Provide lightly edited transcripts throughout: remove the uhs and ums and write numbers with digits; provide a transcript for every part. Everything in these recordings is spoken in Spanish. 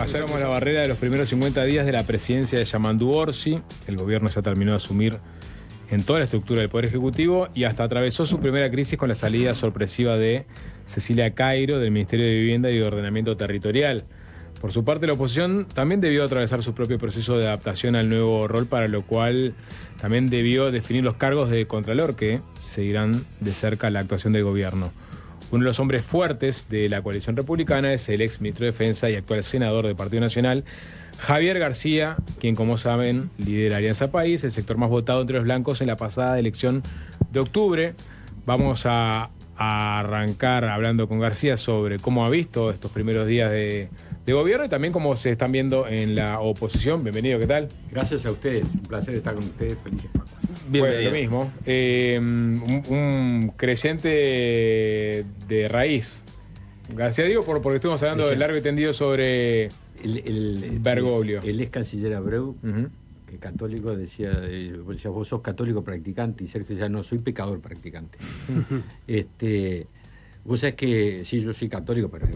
Pasamos la barrera de los primeros 50 días de la presidencia de Yamandu Orsi. El gobierno ya terminó de asumir en toda la estructura del Poder Ejecutivo y hasta atravesó su primera crisis con la salida sorpresiva de Cecilia Cairo del Ministerio de Vivienda y de Ordenamiento Territorial. Por su parte, la oposición también debió atravesar su propio proceso de adaptación al nuevo rol, para lo cual también debió definir los cargos de contralor que seguirán de cerca la actuación del gobierno. Uno de los hombres fuertes de la coalición republicana es el ex ministro de Defensa y actual senador del Partido Nacional, Javier García, quien, como saben, lidera Alianza País, el sector más votado entre los blancos en la pasada elección de octubre. Vamos a arrancar hablando con García sobre cómo ha visto estos primeros días de gobierno y también cómo se están viendo en la oposición. Bienvenido, ¿qué tal? Gracias a ustedes, un placer estar con ustedes, felices Pascuas. Bueno, lo mismo. Un creyente de raíz. García, digo, porque estuvimos hablando de largo y tendido sobre Bergoglio. El ex canciller Abreu, que católico, decía, vos sos católico practicante, y Sergio decía, no, soy pecador practicante. Vos sabés que, sí, yo soy católico, pero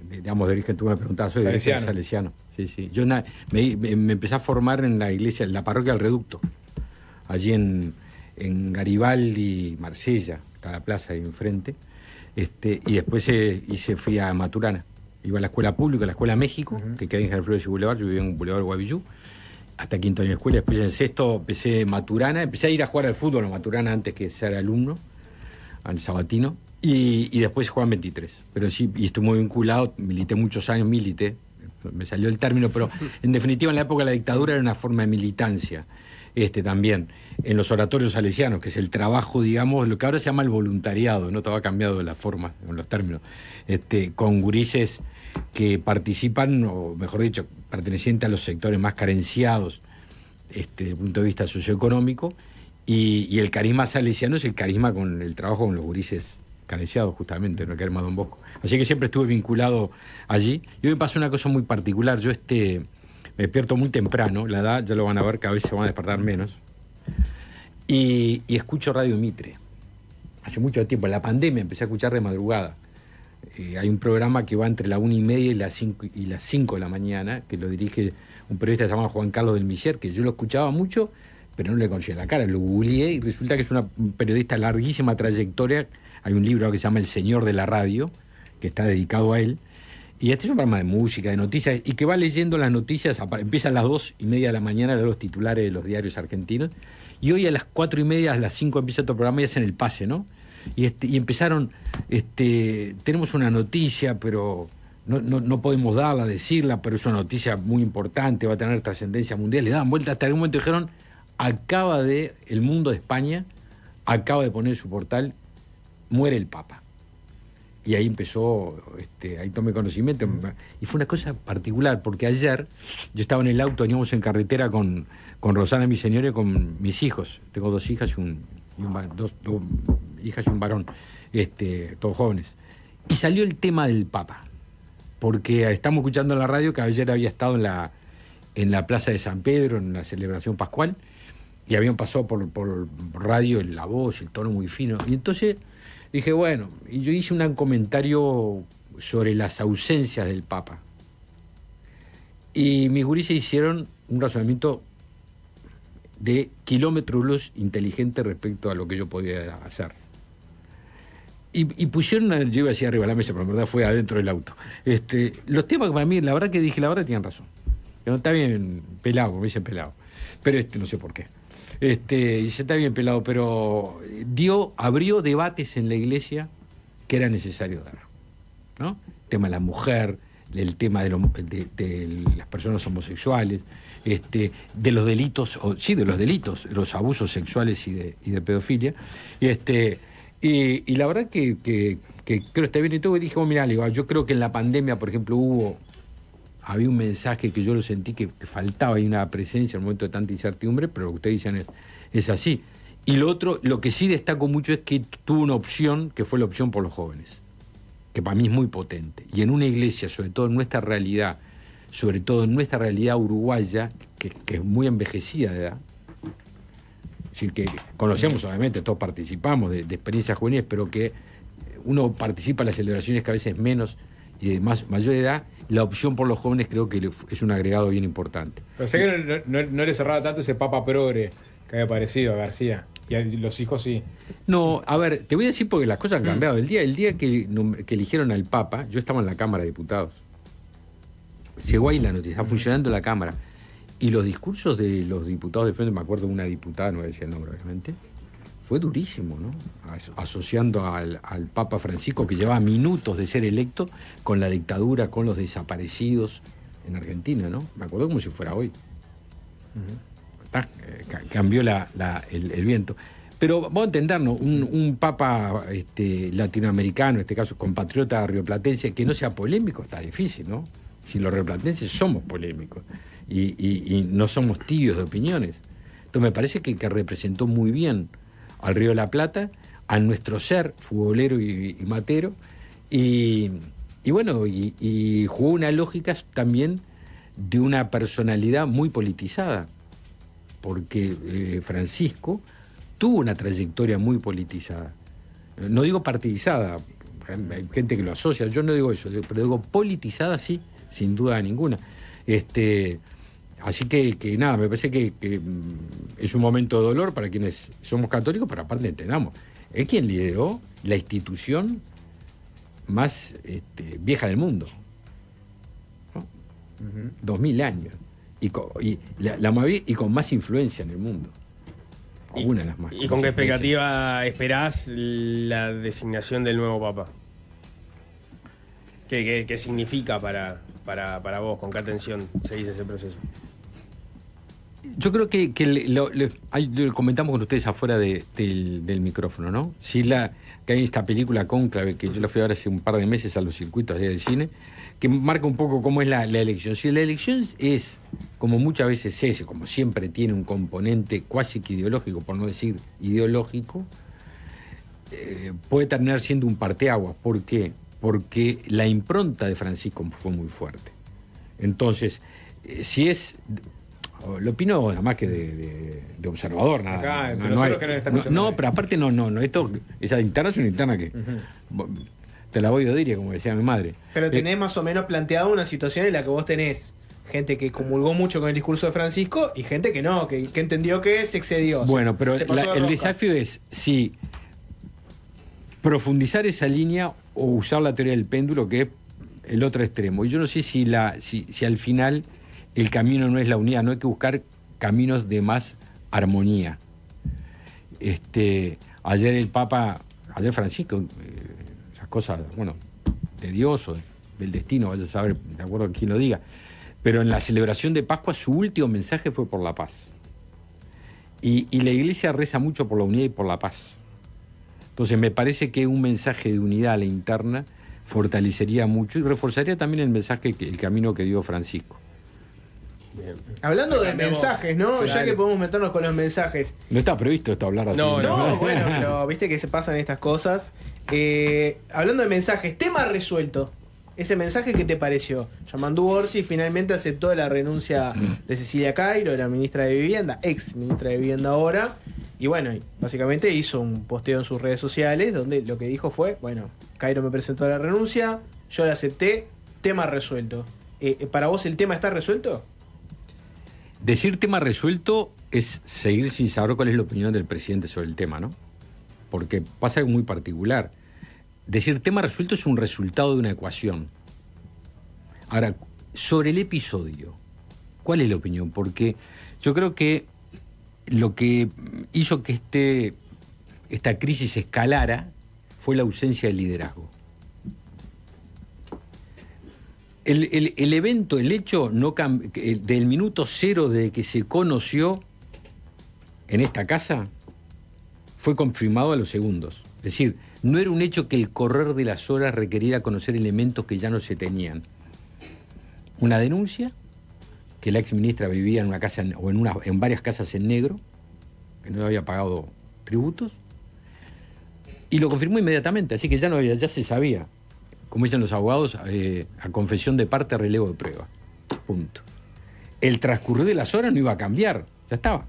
digamos, de origen, tú me preguntabas, soy salesiano. Sí. Yo me empecé a formar en la iglesia, en la parroquia del Reducto, allí en Garibaldi, Marsella, está la plaza ahí enfrente, y después fui a Maturana. Iba a la escuela pública, la escuela México, que queda en General Flores y Boulevard, yo vivía en Boulevard Guavillú, hasta quinto año de escuela. Después en sexto empecé Maturana, empecé a ir a jugar al fútbol a Maturana antes que ser alumno, al Sabatino, y después jugué en 23. Pero sí, y estuve muy vinculado, milité muchos años, me salió el término, pero en definitiva en la época de la dictadura era una forma de militancia. También en los oratorios salesianos, que es el trabajo, digamos, lo que ahora se llama el voluntariado, no todo ha cambiado de la forma, en los términos, con gurises que participan, o mejor dicho, pertenecientes a los sectores más carenciados desde el punto de vista socioeconómico, y el carisma salesiano es el carisma con el trabajo con los gurises carenciados, justamente, en el que era Don Bosco. Así que siempre estuve vinculado allí. Y hoy me pasó una cosa muy particular, yo me despierto muy temprano, la edad, ya lo van a ver, cada vez se van a despertar menos, y escucho Radio Mitre. Hace mucho tiempo, en la pandemia, empecé a escuchar de madrugada. Hay un programa que va entre la 1:30 y las 5 de la mañana, que lo dirige un periodista llamado Juan Carlos del Miser, que yo lo escuchaba mucho, pero no le conocía la cara, lo googleé y resulta que es un periodista de larguísima trayectoria. Hay un libro que se llama El Señor de la Radio, que está dedicado a él. Y este es un programa de música, de noticias, y que va leyendo las noticias, empieza a las 2:30 de la mañana, los titulares de los diarios argentinos, y hoy a las 4:30, a las 5 empieza otro programa y hacen el pase, ¿no? Y empezaron, tenemos una noticia, pero no podemos darla, decirla, pero es una noticia muy importante, va a tener trascendencia mundial. Le daban vuelta hasta algún momento dijeron, El Mundo de España acaba de poner en su portal, muere el Papa. Y ahí empezó, ahí tomé conocimiento. Y fue una cosa particular, porque ayer yo estaba en el auto, veníamos en carretera con Rosana, mi señora, y con mis hijos. Tengo dos hijas dos hijas y un varón, todos jóvenes. Y salió el tema del Papa, porque estamos escuchando en la radio que ayer había estado en la Plaza de San Pedro, en la celebración pascual, y habían pasado por radio la voz, el tono muy fino. Y entonces dije, bueno, y yo hice un comentario sobre las ausencias del Papa. Y mis gurises hicieron un razonamiento de kilómetro luz inteligente respecto a lo que yo podía hacer. Y pusieron, yo iba así arriba de la mesa, pero en verdad fue adentro del auto. Los temas que para mí, la verdad tienen razón. Que no está bien pelado, como dicen pelado. Pero no sé por qué. Y se está bien pelado, pero abrió debates en la iglesia que era necesario dar, ¿no? El tema de la mujer, el tema de las personas homosexuales, de los delitos, los abusos sexuales y de pedofilia. Y la verdad que creo que está bien y todo. Y dije, mira, yo creo que en la pandemia, por ejemplo, había un mensaje que yo lo sentí que faltaba, hay una presencia en un momento de tanta incertidumbre, pero lo que ustedes dicen es así. Y lo que sí destaco mucho es que tuvo una opción, que fue la opción por los jóvenes, que para mí es muy potente. Y en una iglesia, sobre todo en nuestra realidad uruguaya, que es muy envejecida de edad, es decir, que conocemos obviamente, todos participamos de experiencias juveniles, pero que uno participa en las celebraciones que a veces menos y de mayor edad, la opción por los jóvenes creo que es un agregado bien importante. Pero sé que no le cerraba tanto ese papa progre que había parecido a García. Y a los hijos sí. No, a ver, te voy a decir porque las cosas han cambiado. El día que eligieron al Papa, yo estaba en la Cámara de Diputados. Llegó ahí la noticia, está funcionando la Cámara. Y los discursos de los diputados de frente, me acuerdo de una diputada, no voy a decir el nombre obviamente, fue durísimo, ¿no? Asociando al Papa Francisco, que llevaba minutos de ser electo, con la dictadura, con los desaparecidos en Argentina, ¿no? Me acuerdo como si fuera hoy. Cambió el viento. Pero vamos a entendernos, un Papa latinoamericano, en este caso compatriota rioplatense, que no sea polémico, está difícil, ¿no? Si los rioplatenses somos polémicos y no somos tibios de opiniones. Entonces me parece que representó muy bien al Río de la Plata, a nuestro ser futbolero y matero, y bueno, y jugó una lógica también de una personalidad muy politizada, porque Francisco tuvo una trayectoria muy politizada. No digo partidizada, hay gente que lo asocia, yo no digo eso, pero digo politizada sí, sin duda ninguna. Así que nada, me parece que es un momento de dolor para quienes somos católicos, pero aparte entendamos, es quien lideró la institución más vieja del mundo, ¿no? 2000 años, y con más influencia en el mundo. Una de las más. ¿Y con qué expectativa esperás la designación del nuevo Papa? ¿Qué significa para vos? ¿Con qué atención seguís ese proceso? Yo creo que lo comentamos con ustedes afuera del micrófono, ¿no? Sí, que hay esta película Cónclave, que yo la fui a ver hace un par de meses a los circuitos de cine, que marca un poco cómo es la elección. Si la elección es, como muchas veces es, como siempre tiene un componente cuasi que ideológico, por no decir ideológico, puede terminar siendo un parteaguas. ¿Por qué? Porque la impronta de Francisco fue muy fuerte. Entonces, si es... Lo opino nada más que de observador, nada. Acá, Pero aparte esa interna es una interna que te la voy a decir, como decía mi madre. Pero tenés más o menos planteado una situación en la que vos tenés gente que comulgó mucho con el discurso de Francisco y gente que no, que entendió que se excedió. Bueno, pero el desafío es si profundizar esa línea o usar la teoría del péndulo, que es el otro extremo. Y yo no sé si al final el camino no es la unidad, no hay que buscar caminos de más armonía. Ayer Francisco, esas cosas, bueno, de Dios o del destino, vaya a saber, de acuerdo a quien lo diga, pero en la celebración de Pascua su último mensaje fue por la paz. Y la Iglesia reza mucho por la unidad y por la paz. Entonces me parece que un mensaje de unidad a la interna fortalecería mucho y reforzaría también el camino que dio Francisco. Bien. Hablando de mensajes, ¿no? Sí, ya que podemos meternos con los mensajes. No está previsto esto hablar así. No, bueno, pero viste que se pasan estas cosas. Hablando de mensajes, tema resuelto. Ese mensaje, ¿qué te pareció? Yamandu Orsi finalmente aceptó la renuncia de Cecilia Cairo, la ministra de Vivienda, ex ministra de Vivienda ahora. Y bueno, básicamente hizo un posteo en sus redes sociales donde lo que dijo fue, bueno, Cairo me presentó la renuncia, yo la acepté, tema resuelto. ¿Para vos el tema está resuelto? Decir tema resuelto es seguir sin saber cuál es la opinión del presidente sobre el tema, ¿no? Porque pasa algo muy particular. Decir tema resuelto es un resultado de una ecuación. Ahora, sobre el episodio, ¿cuál es la opinión? Porque yo creo que lo que hizo que esta crisis escalara fue la ausencia de liderazgo. El evento, el hecho del minuto cero de que se conoció en esta casa fue confirmado a los segundos. Es decir, no era un hecho que el correr de las horas requeriera conocer elementos que ya no se tenían. Una denuncia, que la exministra vivía en una casa o en varias casas en negro, que no había pagado tributos, y lo confirmó inmediatamente, así que ya se sabía. Como dicen los abogados, a confesión de parte, relevo de prueba. Punto. El transcurrir de las horas no iba a cambiar, ya estaba.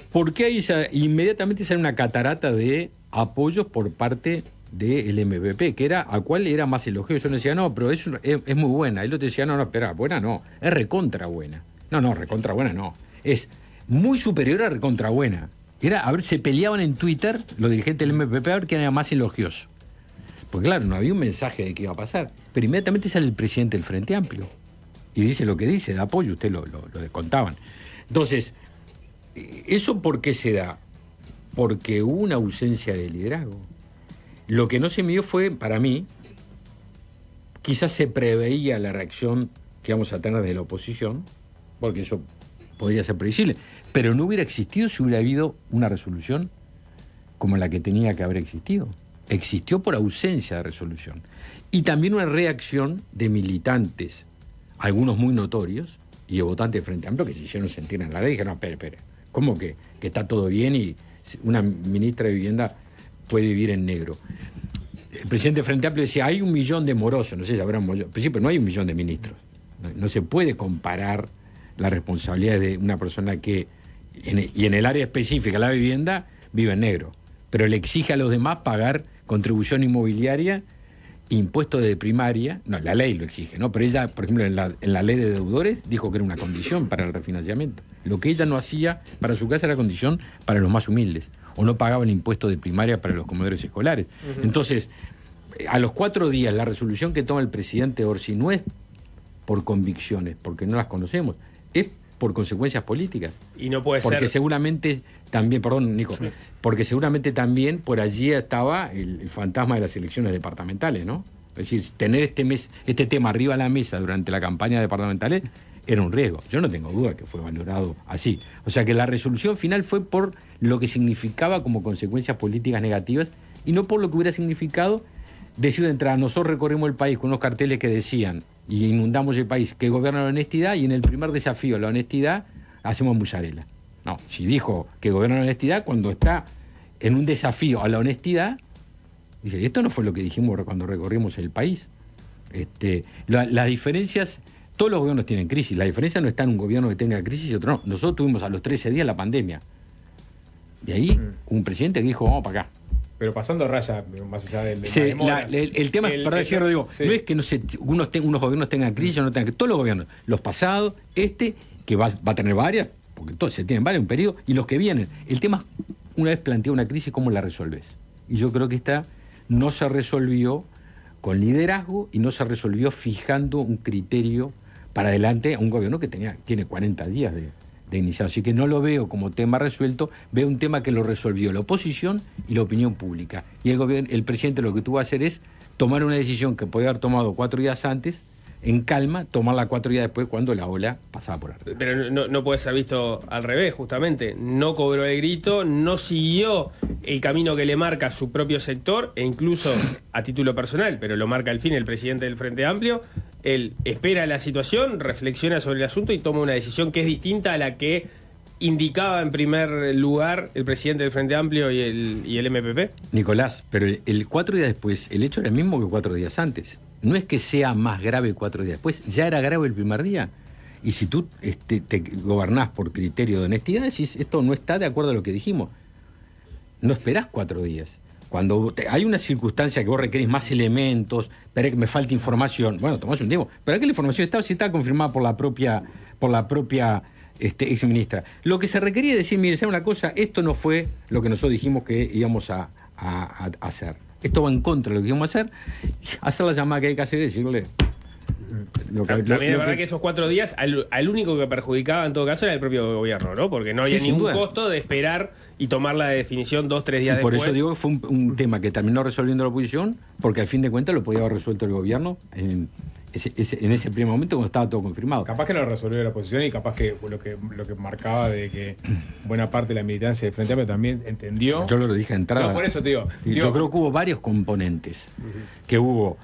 ¿Por qué inmediatamente sale una catarata de apoyos por parte del MPP, que era a cuál era más elogioso. Uno decía, no, pero es muy buena. Y el otro decía, no, espera, buena no, es recontra buena. No, recontra buena no. Es muy superior a recontra buena. A ver, se peleaban en Twitter los dirigentes del MPP a ver quién era más elogioso. Pues claro, no había un mensaje de qué iba a pasar. Pero inmediatamente sale el presidente del Frente Amplio y dice lo que dice, da apoyo, usted lo descontaban. Entonces, ¿eso por qué se da? Porque hubo una ausencia de liderazgo. Lo que no se midió fue, para mí, quizás se preveía la reacción que íbamos a tener de la oposición, porque eso podría ser previsible, pero no hubiera existido si hubiera habido una resolución como la que tenía que haber existido. Existió por ausencia de resolución. Y también una reacción de militantes, algunos muy notorios, y de votantes de Frente Amplio que se hicieron sentir en la ley y dijeron, no, espere, ¿cómo que está todo bien y una ministra de Vivienda puede vivir en negro? El presidente de Frente Amplio decía, hay 1 millón de morosos, no sé si habrán pero sí, pero no hay 1 millón de ministros. No se puede comparar la responsabilidad de una persona que, y en el área específica, la vivienda, vive en negro, pero le exige a los demás pagar contribución inmobiliaria, impuestos de primaria, no, la ley lo exige, ¿no? Pero ella, por ejemplo, en la ley de deudores, dijo que era una condición para el refinanciamiento. Lo que ella no hacía para su casa era condición para los más humildes, o no pagaba el impuesto de primaria para los comedores escolares. Uh-huh. Entonces, a los 4 días, la resolución que toma el presidente Orsi no es por convicciones, porque no las conocemos, es por consecuencias políticas. Y no puede ser... Porque seguramente también, perdón, Nico, sí. Porque seguramente también por allí estaba el fantasma de las elecciones departamentales, ¿no? Es decir, tener este tema arriba a la mesa durante la campaña departamentales era un riesgo. Yo no tengo duda que fue valorado así. O sea que la resolución final fue por lo que significaba como consecuencias políticas negativas y no por lo que hubiera significado decir de entrada, nosotros recorrimos el país con unos carteles que decían y inundamos el país, que gobierna la honestidad, y en el primer desafío, la honestidad, hacemos musarela. No, si dijo que gobierna la honestidad, cuando está en un desafío a la honestidad, dice, esto no fue lo que dijimos cuando recorrimos el país. Las diferencias, todos los gobiernos tienen crisis, la diferencia no está en un gobierno que tenga crisis y otro no. Nosotros tuvimos a los 13 días la pandemia. Y ahí un presidente que dijo, vamos para acá. Pero pasando raya, más allá del... Sí, el tema es, perdón, cierro, digo, sí. No es que unos gobiernos tengan crisis o no tengan crisis, todos los gobiernos, los pasados, que va a tener varias, porque todos se tienen varias, un periodo, y los que vienen. El tema es, una vez plantea una crisis, ¿cómo la resolves? Y yo creo que esta no se resolvió con liderazgo y no se resolvió fijando un criterio para adelante a un gobierno que tiene 40 días de iniciado. Así que no lo veo como tema resuelto, veo un tema que lo resolvió la oposición y la opinión pública. Y el presidente lo que tuvo que hacer es tomar una decisión que podía haber tomado 4 días antes, en calma, tomarla 4 días después cuando la ola pasaba por arriba. Pero no puede ser visto al revés, justamente. No cobró el grito, no siguió el camino que le marca su propio sector, e incluso a título personal, pero lo marca al fin el presidente del Frente Amplio. Él espera la situación, reflexiona sobre el asunto y toma una decisión que es distinta a la que indicaba en primer lugar el presidente del Frente Amplio y el MPP. Nicolás, pero el 4 días después, el hecho era el mismo que 4 días antes. No es que sea más grave 4 días después, ya era grave el primer día. Y si tú te gobernás por criterio de honestidad, decís, esto no está de acuerdo a lo que dijimos. No esperás 4 días. Cuando hay una circunstancia que vos requerís más elementos, pero que me falta información, bueno, tomás un tiempo. Pero aquí la información está confirmada por la propia ex ministra. Lo que se requería es decir, mire, ¿sabe una cosa? Esto no fue lo que nosotros dijimos que íbamos a hacer. Esto va en contra de lo que íbamos a hacer la llamada que hay que hacer y decirle... También es verdad que esos 4 días, al único que perjudicaba en todo caso era el propio gobierno, ¿no? Porque no había ningún costo de esperar y tomar la definición 2-3 días después. Por eso digo que fue un tema que terminó resolviendo la oposición, porque al fin de cuentas lo podía haber resuelto el gobierno en ese primer momento cuando estaba todo confirmado. Capaz que no lo resolvió la oposición y capaz que lo que marcaba de que buena parte de la militancia del Frente Amplio también entendió. Yo lo dije de entrada. No, por eso te digo. Yo creo que hubo varios componentes. Que hubo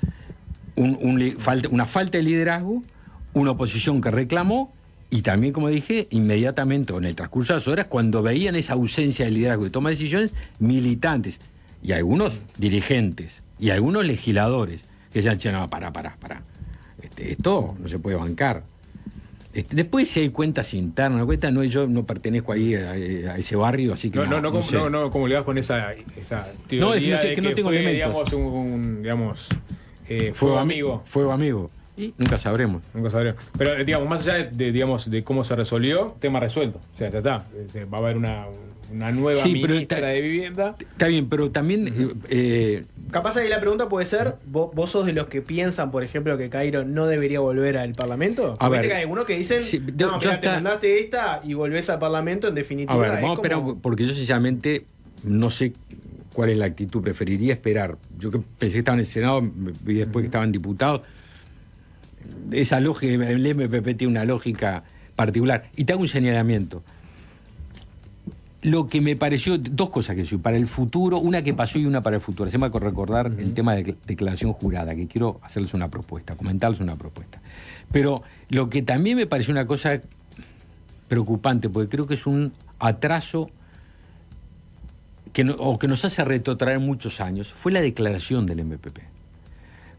una falta de liderazgo, una oposición que reclamó y también, como dije, inmediatamente o en el transcurso de las horas, cuando veían esa ausencia de liderazgo y toma de decisiones, militantes y algunos dirigentes y algunos legisladores que decían, no, pará. Esto no se puede bancar. Después, si hay cuentas internas, yo no pertenezco ahí a ese barrio, así que no, ¿cómo le vas con esa teoría no sé, de que no tengo fue, elementos. digamos, fuego amigo? Fuego amigo. Y nunca sabremos. Pero, digamos, más allá de cómo se resolvió, tema resuelto. O sea, ya está. Va a haber una nueva ministra de vivienda. Está bien, pero también... Capaz ahí la pregunta puede ser, ¿vos sos de los que piensan, por ejemplo, que Cairo no debería volver al Parlamento? A ver, que hay algunos que dicen, te mandaste esta y volvés al Parlamento, en definitiva. A ver, vamos a esperar, porque yo sinceramente no sé cuál es la actitud. Preferiría esperar. Yo que pensé que estaba en el Senado, vi después que estaban diputados. Esa lógica, el MPP tiene una lógica particular. Y te hago un señalamiento. Lo que me pareció, dos cosas que soy, para el futuro, una que pasó y una para el futuro. Se me va a recordar el tema de declaración jurada, que quiero hacerles una propuesta, comentarles una propuesta. Pero lo que también me pareció una cosa preocupante, porque creo que es un atraso que nos hace retrotraer muchos años, fue la declaración del MPP.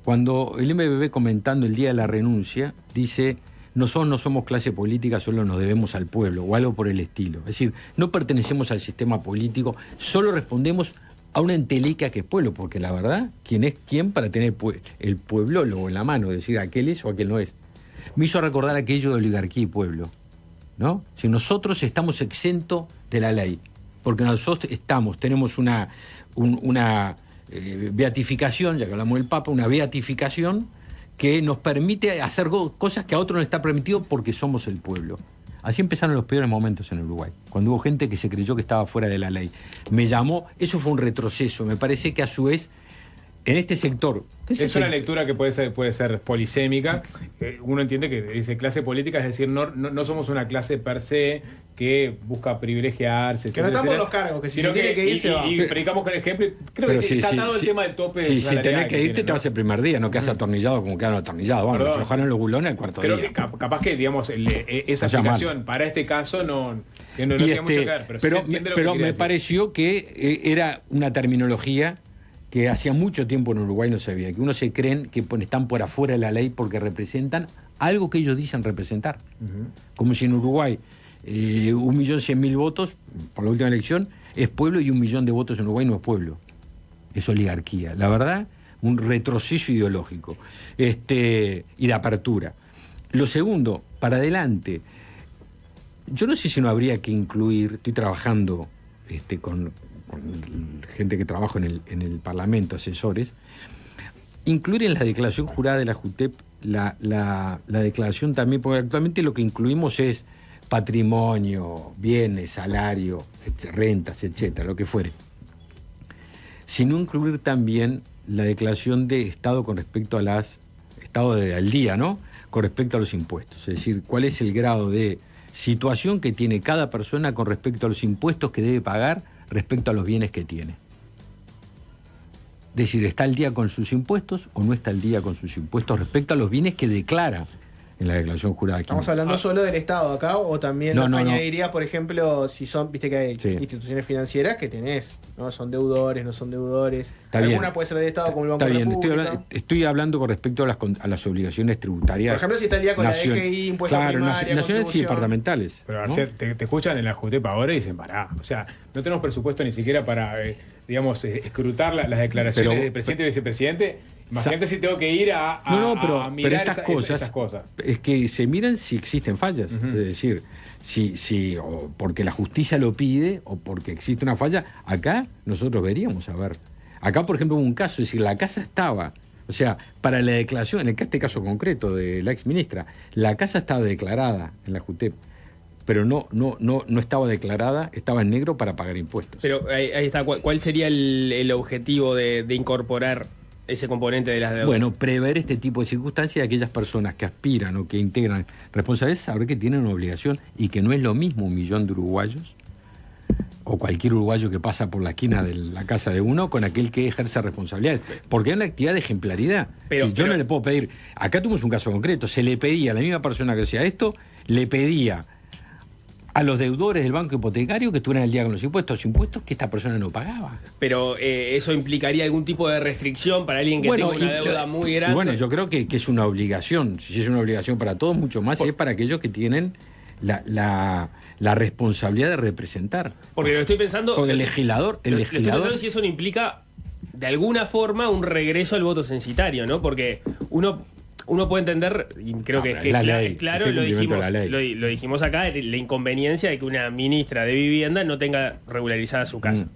Cuando el MPP, comentando el día de la renuncia, dice: nosotros no somos clase política, solo nos debemos al pueblo, o algo por el estilo. Es decir, no pertenecemos al sistema político, solo respondemos a una entelequia que es pueblo, porque la verdad, ¿quién es quién para tener el pueblo luego en la mano? Decir, aquel es o aquel no es. Me hizo recordar aquello de oligarquía y pueblo, ¿no? Si nosotros estamos exentos de la ley, porque nosotros tenemos una beatificación, ya que hablamos del Papa, una beatificación que nos permite hacer cosas que a otros no está permitido porque somos el pueblo. Así empezaron los peores momentos en Uruguay, cuando hubo gente que se creyó que estaba fuera de la ley. Eso fue un retroceso. Me parece que a su vez, en este sector... Es una lectura que puede ser polisémica. Uno entiende que dice clase política, es decir, no somos una clase per se que busca privilegiarse. Que no estamos en los cargos, que si se tiene que ir, se va. Y predicamos con el ejemplo. Creo que está dado el tema del tope. Si tenés que irte, te vas el primer día, no quedas atornillado como quedaron atornillados. Bueno, aflojaron los bulones al cuarto día. Creo que capaz que, digamos, esa explicación para este caso no tiene mucho que ver. Pero me pareció que era una terminología que hacía mucho tiempo en Uruguay no se veía, que uno se creen que están por afuera de la ley porque representan algo que ellos dicen representar. Como si en Uruguay 1.100.000 votos, por la última elección, es pueblo, y 1 millón de votos en Uruguay no es pueblo. Es oligarquía. La verdad, un retroceso ideológico y de apertura. Lo segundo, para adelante, yo no sé si no habría que incluir, estoy trabajando con gente que trabaja en el Parlamento, asesores, incluir en la declaración jurada de la JUTEP la declaración también, porque actualmente lo que incluimos es patrimonio, bienes, salario, rentas, etcétera, lo que fuere. Sino incluir también la declaración de Estado con respecto a Estado al día, ¿no? Con respecto a los impuestos. Es decir, cuál es el grado de situación que tiene cada persona con respecto a los impuestos que debe pagar respecto a los bienes que tiene. Es decir, ¿está al día con sus impuestos o no está al día con sus impuestos respecto a los bienes que declara en la declaración jurada? ¿Estamos hablando solo del Estado acá o también añadiría, por ejemplo, si son, viste que hay instituciones financieras que tenés, ¿no? Son deudores, no son deudores? Alguna puede ser del Estado como el Banco de la República. Estoy hablando con respecto a las obligaciones tributarias. Por ejemplo, si está al día con la DGI, impuestos primarios, nacionales y departamentales. Pero ¿no? te escuchan en la JUTEP ahora y dicen, pará, o sea, no tenemos presupuesto ni siquiera para, escrutar las declaraciones del presidente y vicepresidente. Imagínate si tengo que ir a mirar esas cosas. Es que se miran si existen fallas. Es decir, si o porque la justicia lo pide o porque existe una falla. Acá nosotros veríamos, a ver. Acá, por ejemplo, hubo un caso, es decir, la casa estaba, o sea, para la declaración, en este caso concreto de la exministra, la casa estaba declarada en la JUTEP, pero no estaba declarada, estaba en negro para pagar impuestos. Pero ahí está, ¿cuál sería el objetivo de incorporar ese componente de las deudas? Bueno, prever este tipo de circunstancias de aquellas personas que aspiran o que integran responsabilidades, saber que tienen una obligación y que no es lo mismo 1 millón de uruguayos o cualquier uruguayo que pasa por la esquina de la casa de uno con aquel que ejerce responsabilidades. Porque es una actividad de ejemplaridad. Yo no le puedo pedir... Acá tuvimos un caso concreto, se le pedía a la misma persona que hacía esto, le pedía a los deudores del banco hipotecario que estuvieran al día con los impuestos que esta persona no pagaba. Pero eso implicaría algún tipo de restricción para alguien que tenga una deuda muy grande. Bueno, yo creo que es una obligación. Si es una obligación para todos, mucho más es para aquellos que tienen la responsabilidad de representar. Porque lo estoy pensando. Porque el legislador. Lo estoy pensando si eso no implica de alguna forma un regreso al voto censitario, ¿no? Porque uno puede entender, y creo que es claro, lo dijimos acá, la inconveniencia de que una ministra de Vivienda no tenga regularizada su casa.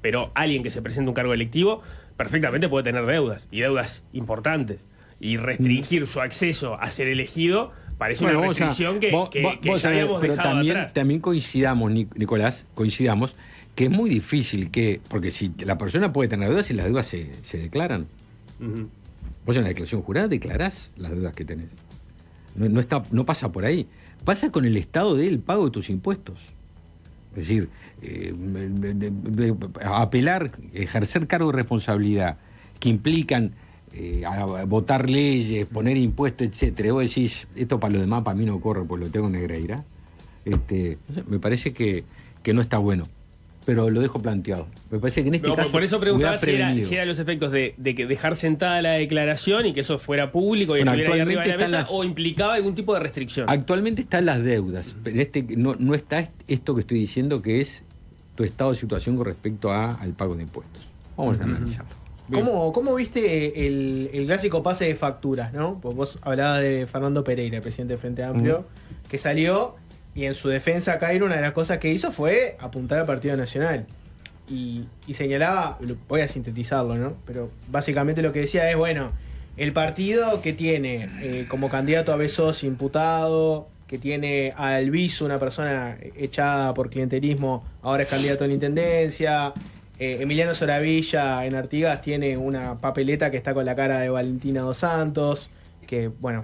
Pero alguien que se presente un cargo electivo perfectamente puede tener deudas, y deudas importantes. Y restringir su acceso a ser elegido parece una restricción que ya habíamos pero dejado atrás. También coincidamos, Nicolás, que es muy difícil porque si la persona puede tener deudas y las deudas se declaran. Vos en la declaración jurada declarás las deudas que tenés. No pasa por ahí. Pasa con el estado del pago de tus impuestos. Es decir, apelar, ejercer cargo de responsabilidad que implican votar leyes, poner impuestos, etcétera. Vos decís, esto para los demás, para mí no corre, pues lo tengo en Negreira. Me parece que no está bueno. Pero lo dejo planteado. Me parece que en este caso. Por eso preguntaba si eran los efectos de que dejar sentada la declaración y que eso fuera público y estuviera ahí arriba de la mesa, o implicaba algún tipo de restricción. Actualmente están las deudas, pero no está esto que estoy diciendo, que es tu estado de situación con respecto al pago de impuestos. Vamos a analizarlo. ¿Cómo viste el clásico pase de facturas, ¿no? Pues vos hablabas de Fernando Pereira, presidente del Frente Amplio, que salió. Y en su defensa, Cairo, una de las cosas que hizo fue apuntar al Partido Nacional. Y señalaba, voy a sintetizarlo, ¿no? Pero básicamente lo que decía es, bueno, el partido que tiene como candidato a Besos imputado, que tiene a Elviso, una persona echada por clientelismo, ahora es candidato a la intendencia. Emiliano Soravilla en Artigas tiene una papeleta que está con la cara de Valentina Dos Santos, que, bueno,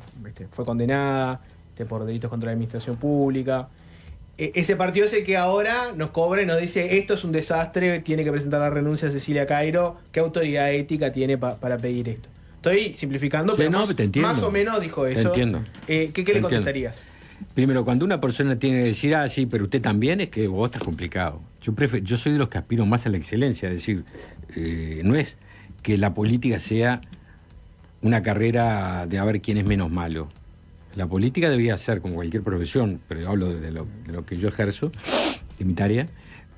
fue condenada por delitos contra la administración pública. Ese partido es el que ahora nos cobra y nos dice, esto es un desastre, tiene que presentar la renuncia a Cecilia Cairo. ¿Qué autoridad ética tiene para pedir esto? Estoy simplificando, pero más o menos dijo eso. Te entiendo. ¿Qué le contestarías? Primero, cuando una persona tiene que decir, sí, pero usted también, es que vos estás complicado. Yo soy de los que aspiro más a la excelencia, es decir, no es que la política sea una carrera de a ver quién es menos malo. La política debía ser, como cualquier profesión, pero yo hablo de lo que yo ejerzo, de mi tarea,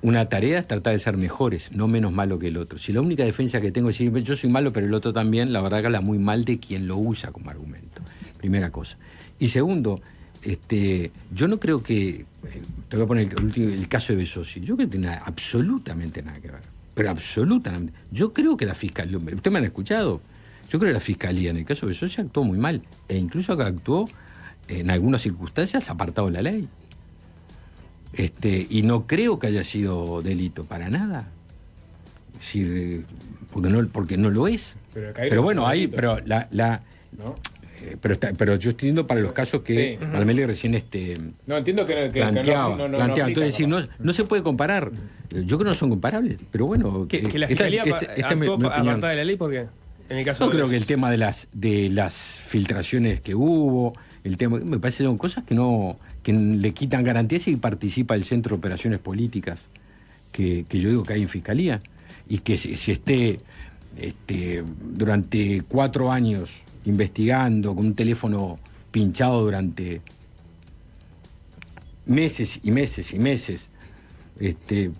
una tarea es tratar de ser mejores, no menos malo que el otro. Si la única defensa que tengo es decir, yo soy malo, pero el otro también, la verdad que habla muy mal de quien lo usa como argumento. Primera cosa. Y segundo, yo no creo que, te voy a poner el caso de Besosi, yo creo que tiene absolutamente nada que ver, pero absolutamente. Yo creo que la fiscalía, ustedes me han escuchado, yo creo que la fiscalía en el caso de Besosi actuó muy mal, e incluso actuó en algunas circunstancias apartado de la ley. Y no creo que haya sido delito para nada. Es decir, porque no lo es. Pero bueno, ahí, pero ¿no? Pero yo estoy diciendo para los casos que Palmeli recién no, entiendo que planteaba. Entonces, decir, no se puede comparar. Yo creo que no son comparables, pero bueno. Que la fiscalía actuó apartada de la ley, ¿por qué? En el caso creo que el tema de las filtraciones que hubo, el tema, me parece que son cosas que le quitan garantías y participa el Centro de Operaciones Políticas, que yo digo que hay en Fiscalía, y que si esté durante 4 años investigando con un teléfono pinchado durante meses y meses y meses.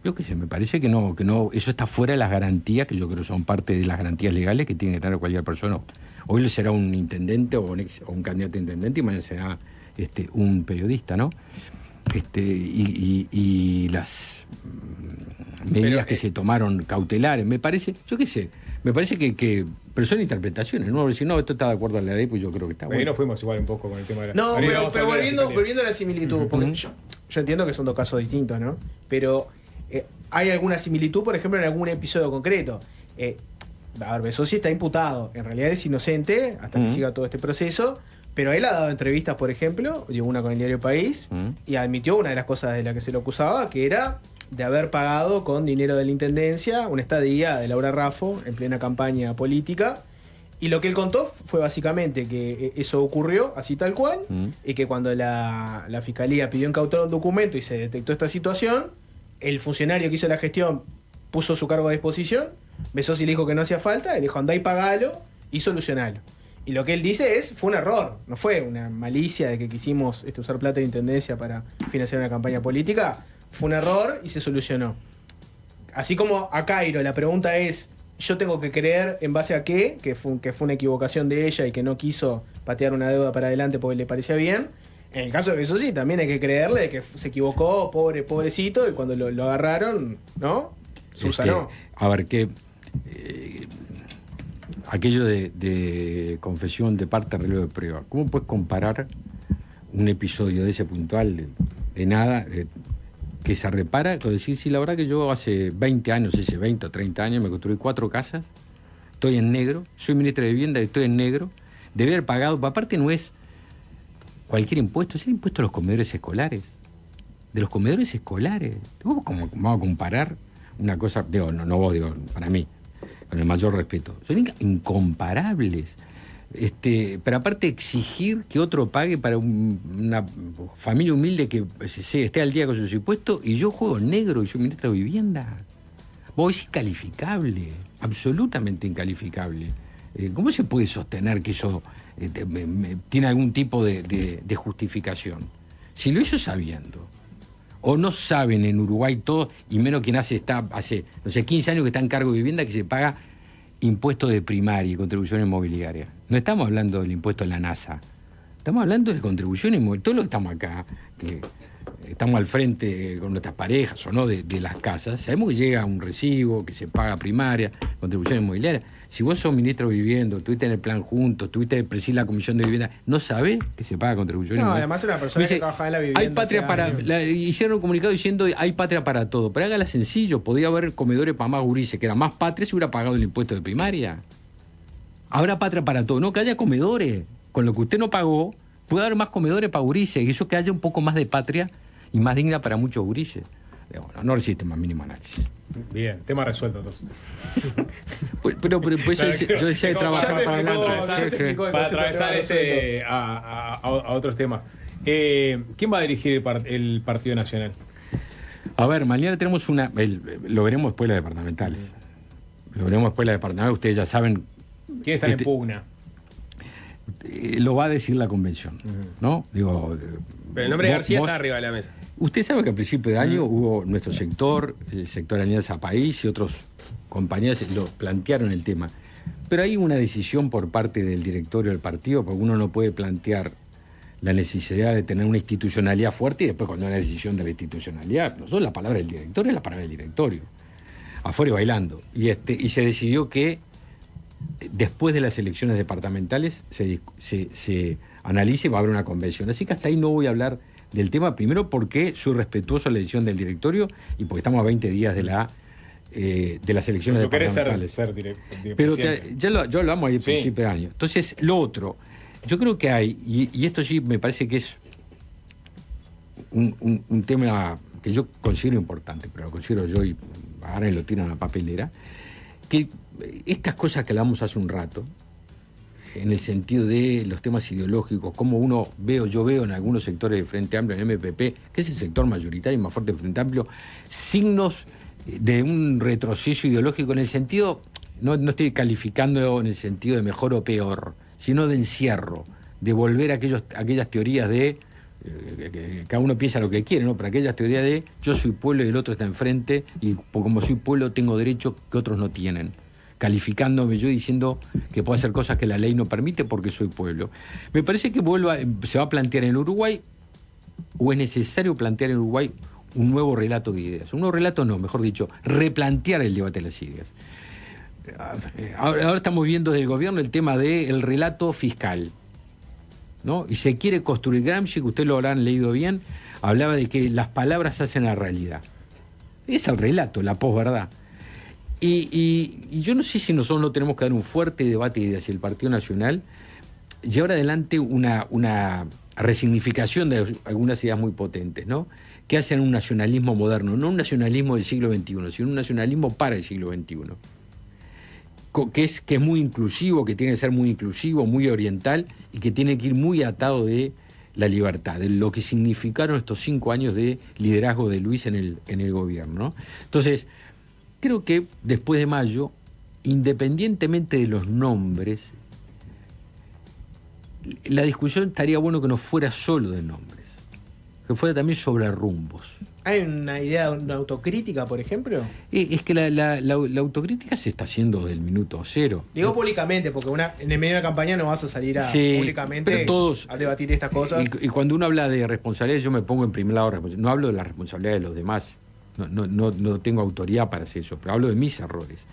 Yo qué sé, me parece que no, eso está fuera de las garantías, que yo creo son parte de las garantías legales que tiene que tener cualquier persona. Hoy le será un intendente o un candidato a intendente y mañana será un periodista, ¿no? Y las medidas que se tomaron cautelares, me parece, yo qué sé, me parece que pero son interpretaciones, ¿no? Decir, no, esto está de acuerdo a la ley, pues yo creo que está bueno. Ahí nos fuimos igual un poco con el tema de la... No, pero volviendo a la similitud, porque yo entiendo que son dos casos distintos, ¿no? Pero hay alguna similitud, por ejemplo, en algún episodio concreto. A ver, Besosi está imputado, en realidad es inocente hasta que siga todo este proceso, pero él ha dado entrevistas, por ejemplo, dio una con el diario País, y admitió una de las cosas de las que se le acusaba, que era de haber pagado con dinero de la Intendencia una estadía de Laura Raffo en plena campaña política, Y lo que él contó fue básicamente que eso ocurrió así tal cual, y que cuando la fiscalía pidió incautar un documento y se detectó esta situación, el funcionario que hizo la gestión puso su cargo a disposición, Besosi le dijo que no hacía falta, le dijo andá y pagalo y solucionalo. Y lo que él dice fue un error, no fue una malicia de que quisimos usar plata de intendencia para financiar una campaña política, fue un error y se solucionó. Así como a Cairo, la pregunta es, yo tengo que creer en base a qué, que fue una equivocación de ella y que no quiso patear una deuda para adelante porque le parecía bien. En el caso de Besosi también hay que creerle de que se equivocó, pobrecito, y cuando lo agarraron, ¿no? Subsanó. A ver, que aquello de confesión de parte, arreglo de prueba. ¿Cómo puedes comparar un episodio de ese puntual, de nada, que se repara, con decir, sí, la verdad que yo hace 20 años, hace 20 o 30 años, me construí 4 casas, estoy en negro, soy ministra de Vivienda y estoy en negro, debe haber pagado, aparte no es cualquier impuesto, es el impuesto a los comedores escolares. De los comedores escolares. Vamos a comparar una cosa, digo, no vos, digo, para mí, con el mayor respeto. Son incomparables. Pero aparte exigir que otro pague para una familia humilde que esté al día con sus impuestos, y yo juego negro y soy ministro de Vivienda. Es incalificable, absolutamente incalificable. ¿Cómo se puede sostener que eso tiene algún tipo de justificación? Si lo hizo sabiendo, o no saben en Uruguay todo, y menos quien hace 15 años que está en cargo de vivienda, que se paga impuesto de primaria y contribución inmobiliaria. No estamos hablando del impuesto a la NASA, estamos hablando de contribución inmobiliaria. Todos los que estamos acá, que estamos al frente con nuestras parejas o no de las casas, sabemos que llega un recibo, que se paga primaria, contribución inmobiliaria. Si vos sos ministro de Vivienda, estuviste en el plan juntos, estuviste en presidir la comisión de vivienda, ¿no sabés que se paga contribución inmobiliaria? Además una persona que trabajaba en la vivienda. Hay patria hicieron un comunicado diciendo hay patria para todo, pero hágala sencillo, podía haber comedores para más gurises, que era más patria si hubiera pagado el impuesto de primaria. Habrá patria para todo, no, que haya comedores, con lo que usted no pagó, puede haber más comedores para gurises, y eso que haya un poco más de patria y más digna para muchos gurises. Bueno, no resiste más mínimo análisis. Bien, tema resuelto entonces. Pero pues yo decía de trabajar para adelante. Para atravesar a otros temas. ¿Quién va a dirigir el Partido Nacional? A ver, mañana tenemos lo veremos después de las departamentales. Ustedes ya saben. ¿Quién está en pugna? Lo va a decir la convención, ¿no? Digo, pero el nombre de García está arriba de la mesa. Usted sabe que a principio de año hubo nuestro sector, el sector Alianza País y otros compañías lo plantearon el tema. Pero hay una decisión por parte del directorio del partido, porque uno no puede plantear la necesidad de tener una institucionalidad fuerte y después cuando hay una decisión de la institucionalidad, no solo la palabra del directorio, es la palabra del directorio. Afuera y bailando. Y se decidió que después de las elecciones departamentales se analice y va a haber una convención. Así que hasta ahí no voy a hablar del tema, primero porque soy respetuoso de la decisión del directorio y porque estamos a 20 días de las elecciones departamentales. Pero ya lo hablamos ahí a principio de año. Entonces, lo otro, yo creo que hay, y esto sí me parece que es un tema que yo considero importante, pero lo considero yo y ahora lo tiran a la papelera, que estas cosas que hablamos hace un rato, en el sentido de los temas ideológicos, como yo veo en algunos sectores del Frente Amplio, en el MPP, que es el sector mayoritario y más fuerte del Frente Amplio, signos de un retroceso ideológico en el sentido, no estoy calificándolo en el sentido de mejor o peor, sino de encierro, de volver a aquellas teorías de, que cada uno piensa lo que quiere, ¿no? Pero aquellas teorías de yo soy pueblo y el otro está enfrente, y como soy pueblo tengo derechos que otros no tienen, calificándome yo diciendo que puedo hacer cosas que la ley no permite porque soy pueblo. Me parece que se va a plantear en Uruguay, o es necesario plantear en Uruguay un nuevo relato de ideas. Un nuevo relato no, mejor dicho, replantear el debate de las ideas. Ahora estamos viendo desde el gobierno el tema del relato fiscal, ¿no? Y se quiere construir. Gramsci, que ustedes lo habrán leído bien, hablaba de que las palabras hacen la realidad. Es el relato, la posverdad. Y yo no sé si nosotros no tenemos que dar un fuerte debate de ideas y el Partido Nacional llevar adelante una resignificación de algunas ideas muy potentes, ¿no? Que hacen un nacionalismo moderno, no un nacionalismo del siglo XXI, sino un nacionalismo para el siglo XXI. que es muy inclusivo, que tiene que ser muy inclusivo, muy oriental y que tiene que ir muy atado de la libertad, de lo que significaron estos 5 años de liderazgo de Luis en el gobierno, ¿no? Entonces, creo que después de mayo, independientemente de los nombres, la discusión estaría bueno que no fuera solo de nombres, que fuera también sobre rumbos. ¿Hay una idea de una autocrítica, por ejemplo? Es que la autocrítica se está haciendo desde el minuto cero. Digo públicamente, porque en el medio de la campaña no vas a salir públicamente a debatir estas cosas. Y cuando uno habla de responsabilidad, yo me pongo en primer lado, no hablo de la responsabilidad de los demás, no tengo autoridad para hacer eso, pero hablo de mis errores.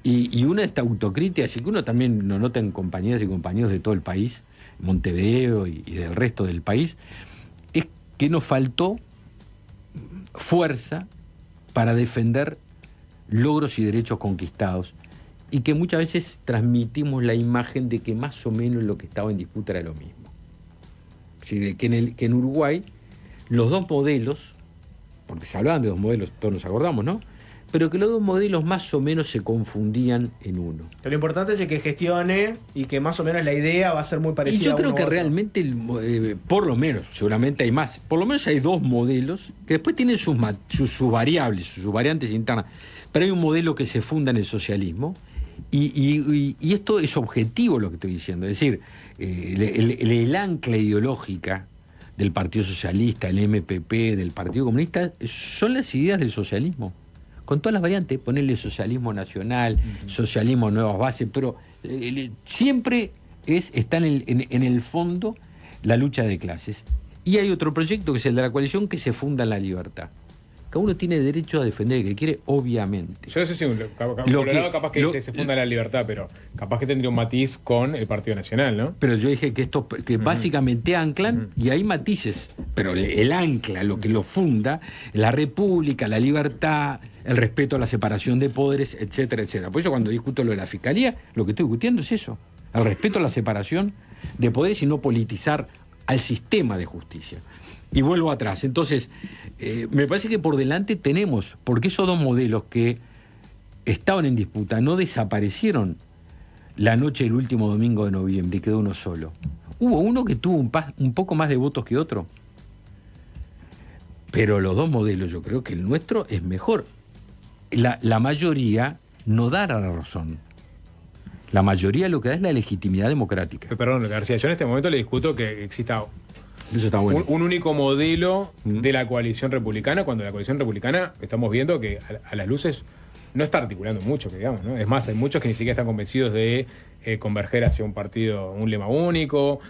Y una de estas autocríticas, y que uno también lo nota en compañeras y compañeros de todo el país, Montevideo y del resto del país, es que nos faltó fuerza para defender logros y derechos conquistados, y que muchas veces transmitimos la imagen de que más o menos lo que estaba en disputa era lo mismo. Es decir, que en Uruguay los dos modelos, porque se hablaban de dos modelos, todos nos acordamos, ¿no? Pero que los dos modelos más o menos se confundían en uno. Pero lo importante es el que gestione y que más o menos la idea va a ser muy parecida. Y yo creo que realmente, por lo menos, seguramente hay más, por lo menos hay dos modelos que después tienen sus variables, sus variantes internas. Pero hay un modelo que se funda en el socialismo y esto es objetivo lo que estoy diciendo. Es decir, el ancla ideológica del Partido Socialista, el MPP, del Partido Comunista, son las ideas del socialismo. Con todas las variantes, ponerle socialismo nacional, socialismo nuevas bases, pero siempre está en el fondo la lucha de clases. Y hay otro proyecto que es el de la coalición que se funda en la libertad. Cada uno tiene derecho a defender el que quiere, obviamente. Yo no sé si Colorado capaz que dice se funda la libertad, pero capaz que tendría un matiz con el Partido Nacional, ¿no? Pero yo dije que básicamente anclan, y hay matices, pero el ancla, lo que lo funda, la república, la libertad, el respeto a la separación de poderes, etcétera, etcétera. Por eso cuando discuto lo de la fiscalía, lo que estoy discutiendo es eso, el respeto a la separación de poderes y no politizar al sistema de justicia. Y vuelvo atrás. Entonces, me parece que por delante tenemos, porque esos dos modelos que estaban en disputa no desaparecieron la noche del último domingo de noviembre y quedó uno solo. Hubo uno que tuvo un poco más de votos que otro. Pero los dos modelos, yo creo que el nuestro es mejor. La mayoría no da la razón. La mayoría lo que da es la legitimidad democrática. Perdón, García, yo en este momento le discuto que exista eso está bueno. un único modelo de la coalición republicana, cuando la coalición republicana estamos viendo que a las luces no está articulando mucho, que digamos, ¿no? Es más, hay muchos que ni siquiera están convencidos de converger hacia un partido, un lema único.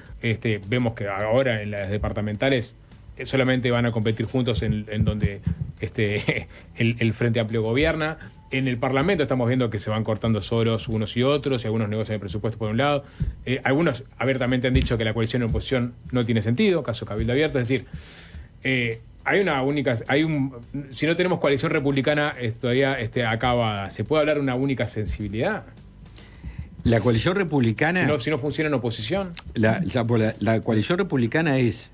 Vemos que ahora en las departamentales solamente van a competir juntos en donde el Frente Amplio gobierna. En el Parlamento estamos viendo que se van cortando soros unos y otros, y algunos negocian el presupuesto por un lado. Algunos abiertamente han dicho que la coalición en oposición no tiene sentido, caso Cabildo Abierto. Es decir, si no tenemos coalición republicana todavía acabada, ¿se puede hablar de una única sensibilidad? La coalición republicana... Si no funciona en oposición. La coalición republicana es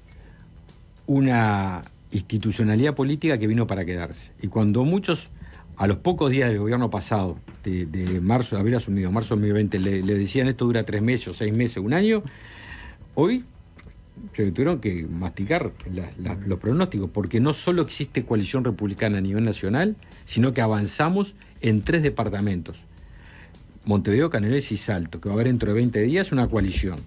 una institucionalidad política que vino para quedarse. Y cuando muchos, a los pocos días del gobierno pasado, de marzo, de haber asumido, marzo de 2020, le decían esto dura 3 meses, o 6 meses, un año, hoy se tuvieron que masticar los pronósticos, porque no solo existe coalición republicana a nivel nacional, sino que avanzamos en 3 departamentos. Montevideo, Canelones y Salto, que va a haber dentro de 20 días una coalición.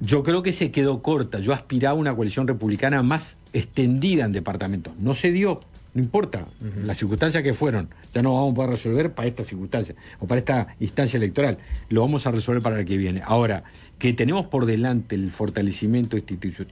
Yo creo que se quedó corta. Yo aspiraba a una coalición republicana más extendida en departamentos. No se dio, no importa. Las circunstancias que fueron, ya no vamos a poder resolver para esta circunstancia o para esta instancia electoral. Lo vamos a resolver para el que viene. Ahora, que tenemos por delante el fortalecimiento de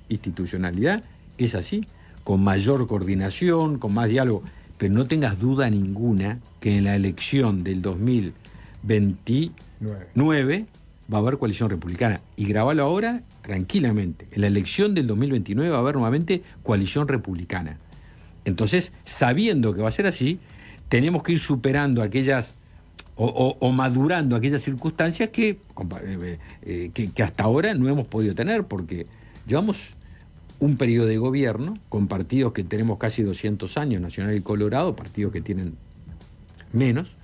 institucionalidad, es así, con mayor coordinación, con más diálogo. Pero no tengas duda ninguna que en la elección del 2029 va a haber coalición republicana. Y grabalo ahora tranquilamente. En la elección del 2029 va a haber nuevamente coalición republicana. Entonces, sabiendo que va a ser así, tenemos que ir superando aquellas o madurando aquellas circunstancias que hasta ahora no hemos podido tener, porque llevamos un periodo de gobierno con partidos que tenemos casi 200 años, Nacional y Colorado, partidos que tienen menos.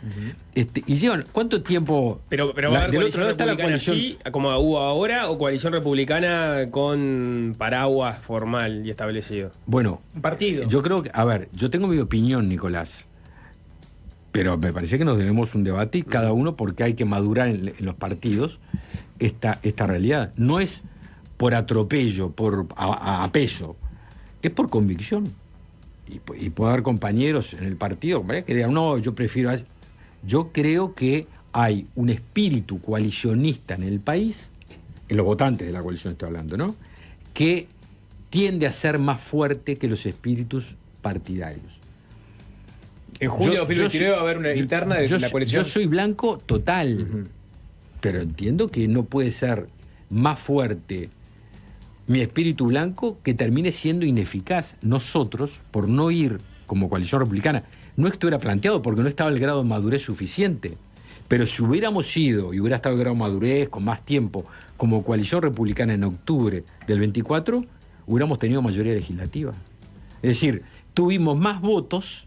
Y llevan, ¿cuánto tiempo? Pero va a haber coalición republicana así, como hubo ahora, o coalición republicana con paraguas formal y establecido. Bueno, un partido. Yo creo que, a ver, yo tengo mi opinión, Nicolás, pero me parece que nos debemos un debate y cada uno, porque hay que madurar en los partidos esta realidad. No es por atropello, a peso, es por convicción. Y puede haber compañeros en el partido que digan, no, yo prefiero... Yo creo que hay un espíritu coalicionista en el país, en los votantes de la coalición estoy hablando, ¿no?, que tiende a ser más fuerte que los espíritus partidarios. En junio de 2029 va a haber una interna de la coalición. Yo soy blanco total, pero entiendo que no puede ser más fuerte mi espíritu blanco que termine siendo ineficaz. Nosotros, por no ir como coalición republicana, no es que estuviera planteado porque no estaba el grado de madurez suficiente, pero si hubiéramos ido y hubiera estado el grado de madurez con más tiempo como coalición republicana en octubre del 24, hubiéramos tenido mayoría legislativa. Es decir, tuvimos más votos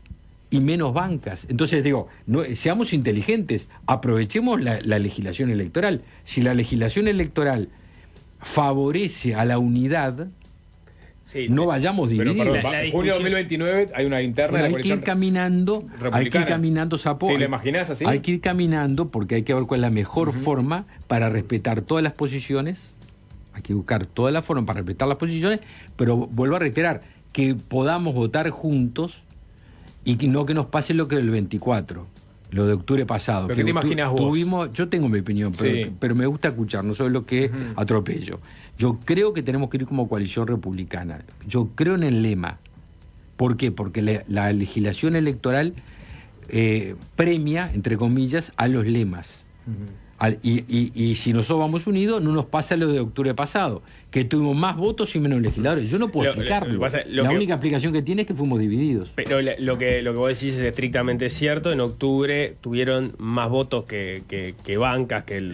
y menos bancas. Entonces digo, seamos inteligentes, aprovechemos la legislación electoral. Si la legislación electoral favorece a la unidad, sí, no vayamos divididos. Pero perdón, en junio de 2029 hay una interna de la hay que coalición ir caminando, Sapo. ¿Te lo imaginás así? Hay que ir caminando porque hay que ver cuál es la mejor forma para respetar todas las posiciones. Hay que buscar todas las formas para respetar las posiciones, pero vuelvo a reiterar, que podamos votar juntos y que no que nos pase lo que el 24, lo de octubre pasado. ¿Pero qué te imaginas vos? Yo tengo mi opinión, pero me gusta escuchar, no solo lo que atropello. Yo creo que tenemos que ir como coalición republicana. Yo creo en el lema. ¿Por qué? Porque la legislación electoral premia, entre comillas, a los lemas. Y si nosotros vamos unidos, no nos pasa lo de octubre pasado, que tuvimos más votos y menos legisladores. Yo no puedo explicarlo. La única explicación que tiene es que fuimos divididos. Pero lo que vos decís es estrictamente cierto. En octubre tuvieron más votos que bancas en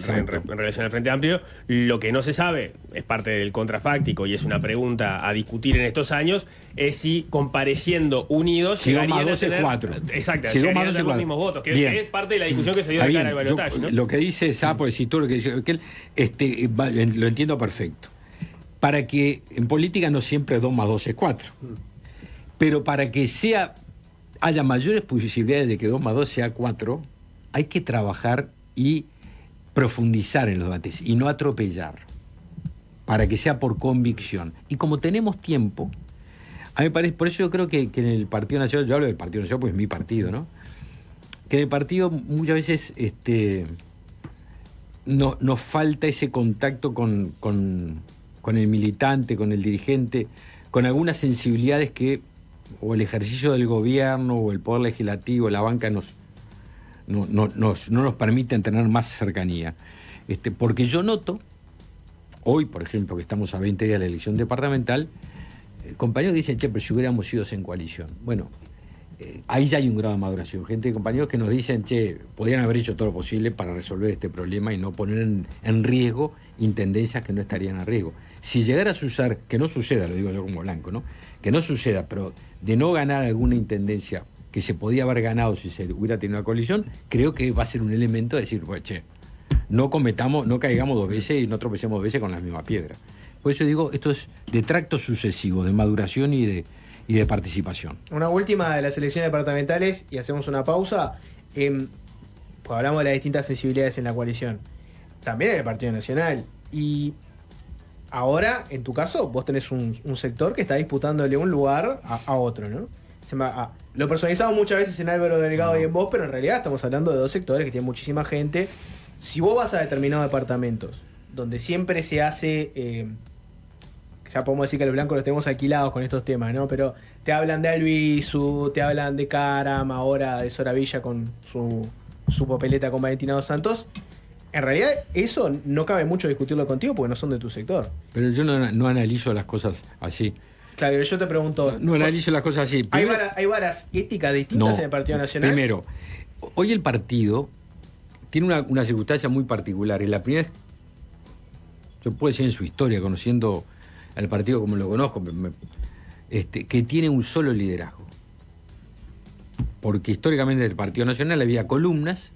relación al Frente Amplio. Lo que no se sabe, es parte del contrafáctico y es una pregunta a discutir en estos años, es si compareciendo unidos si llegarían a tener 4. Exacto, si llegarían a tener los mismos votos, que es parte de la discusión que se dio de cara al balotaje, ¿no? Lo que dice Sapo, si tú lo que dice aquel, lo entiendo perfecto. Para que en política no siempre 2 más 2 es 4. Pero para que haya mayores posibilidades de que 2 más 2 sea 4, hay que trabajar y profundizar en los debates y no atropellar, para que sea por convicción. Y como tenemos tiempo, a mí me parece, por eso yo creo que en el Partido Nacional, yo hablo del Partido Nacional porque es mi partido, ¿no?, que en el partido muchas veces nos falta ese contacto con el militante, con el dirigente, con algunas sensibilidades que o el ejercicio del gobierno o el poder legislativo, la banca no nos permiten tener más cercanía. Porque yo noto, hoy por ejemplo, que estamos a 20 días de la elección departamental, compañeros dicen, pero si hubiéramos ido en coalición. Bueno, ahí ya hay un grado de maduración. Compañeros que nos dicen, podrían haber hecho todo lo posible para resolver este problema y no poner en riesgo intendencias que no estarían a riesgo. Si llegara a suceder, que no suceda, lo digo yo como blanco, ¿no?, que no suceda, pero de no ganar alguna intendencia que se podía haber ganado si se hubiera tenido una coalición, creo que va a ser un elemento de decir, no caigamos 2 veces y no tropecemos 2 veces con la misma piedra. Por eso digo, esto es de tractos sucesivos, de maduración y de participación. Una última de las elecciones departamentales y hacemos una pausa. Pues hablamos de las distintas sensibilidades en la coalición, también en el Partido Nacional. Y ahora, en tu caso, vos tenés un sector que está disputándole un lugar a otro, ¿no? Lo personalizamos muchas veces en Álvaro Delgado y en vos, pero en realidad estamos hablando de 2 sectores que tienen muchísima gente. Si vos vas a determinados departamentos donde siempre se hace... ya podemos decir que los blancos los tenemos alquilados con estos temas, ¿no? Pero te hablan de Albizu, te hablan de Caram, ahora de Soravilla con su papeleta con Valentina Dos Santos. En realidad, eso no cabe mucho discutirlo contigo porque no son de tu sector. Pero yo no analizo las cosas así. Claro, yo te pregunto... No analizo las cosas así. ¿Hay varas éticas distintas en el Partido Nacional? Primero, hoy el partido tiene una circunstancia muy particular. Es la primera vez, yo puedo decir en su historia, conociendo al partido como lo conozco, que tiene un solo liderazgo. porque históricamente en el Partido Nacional había columnas.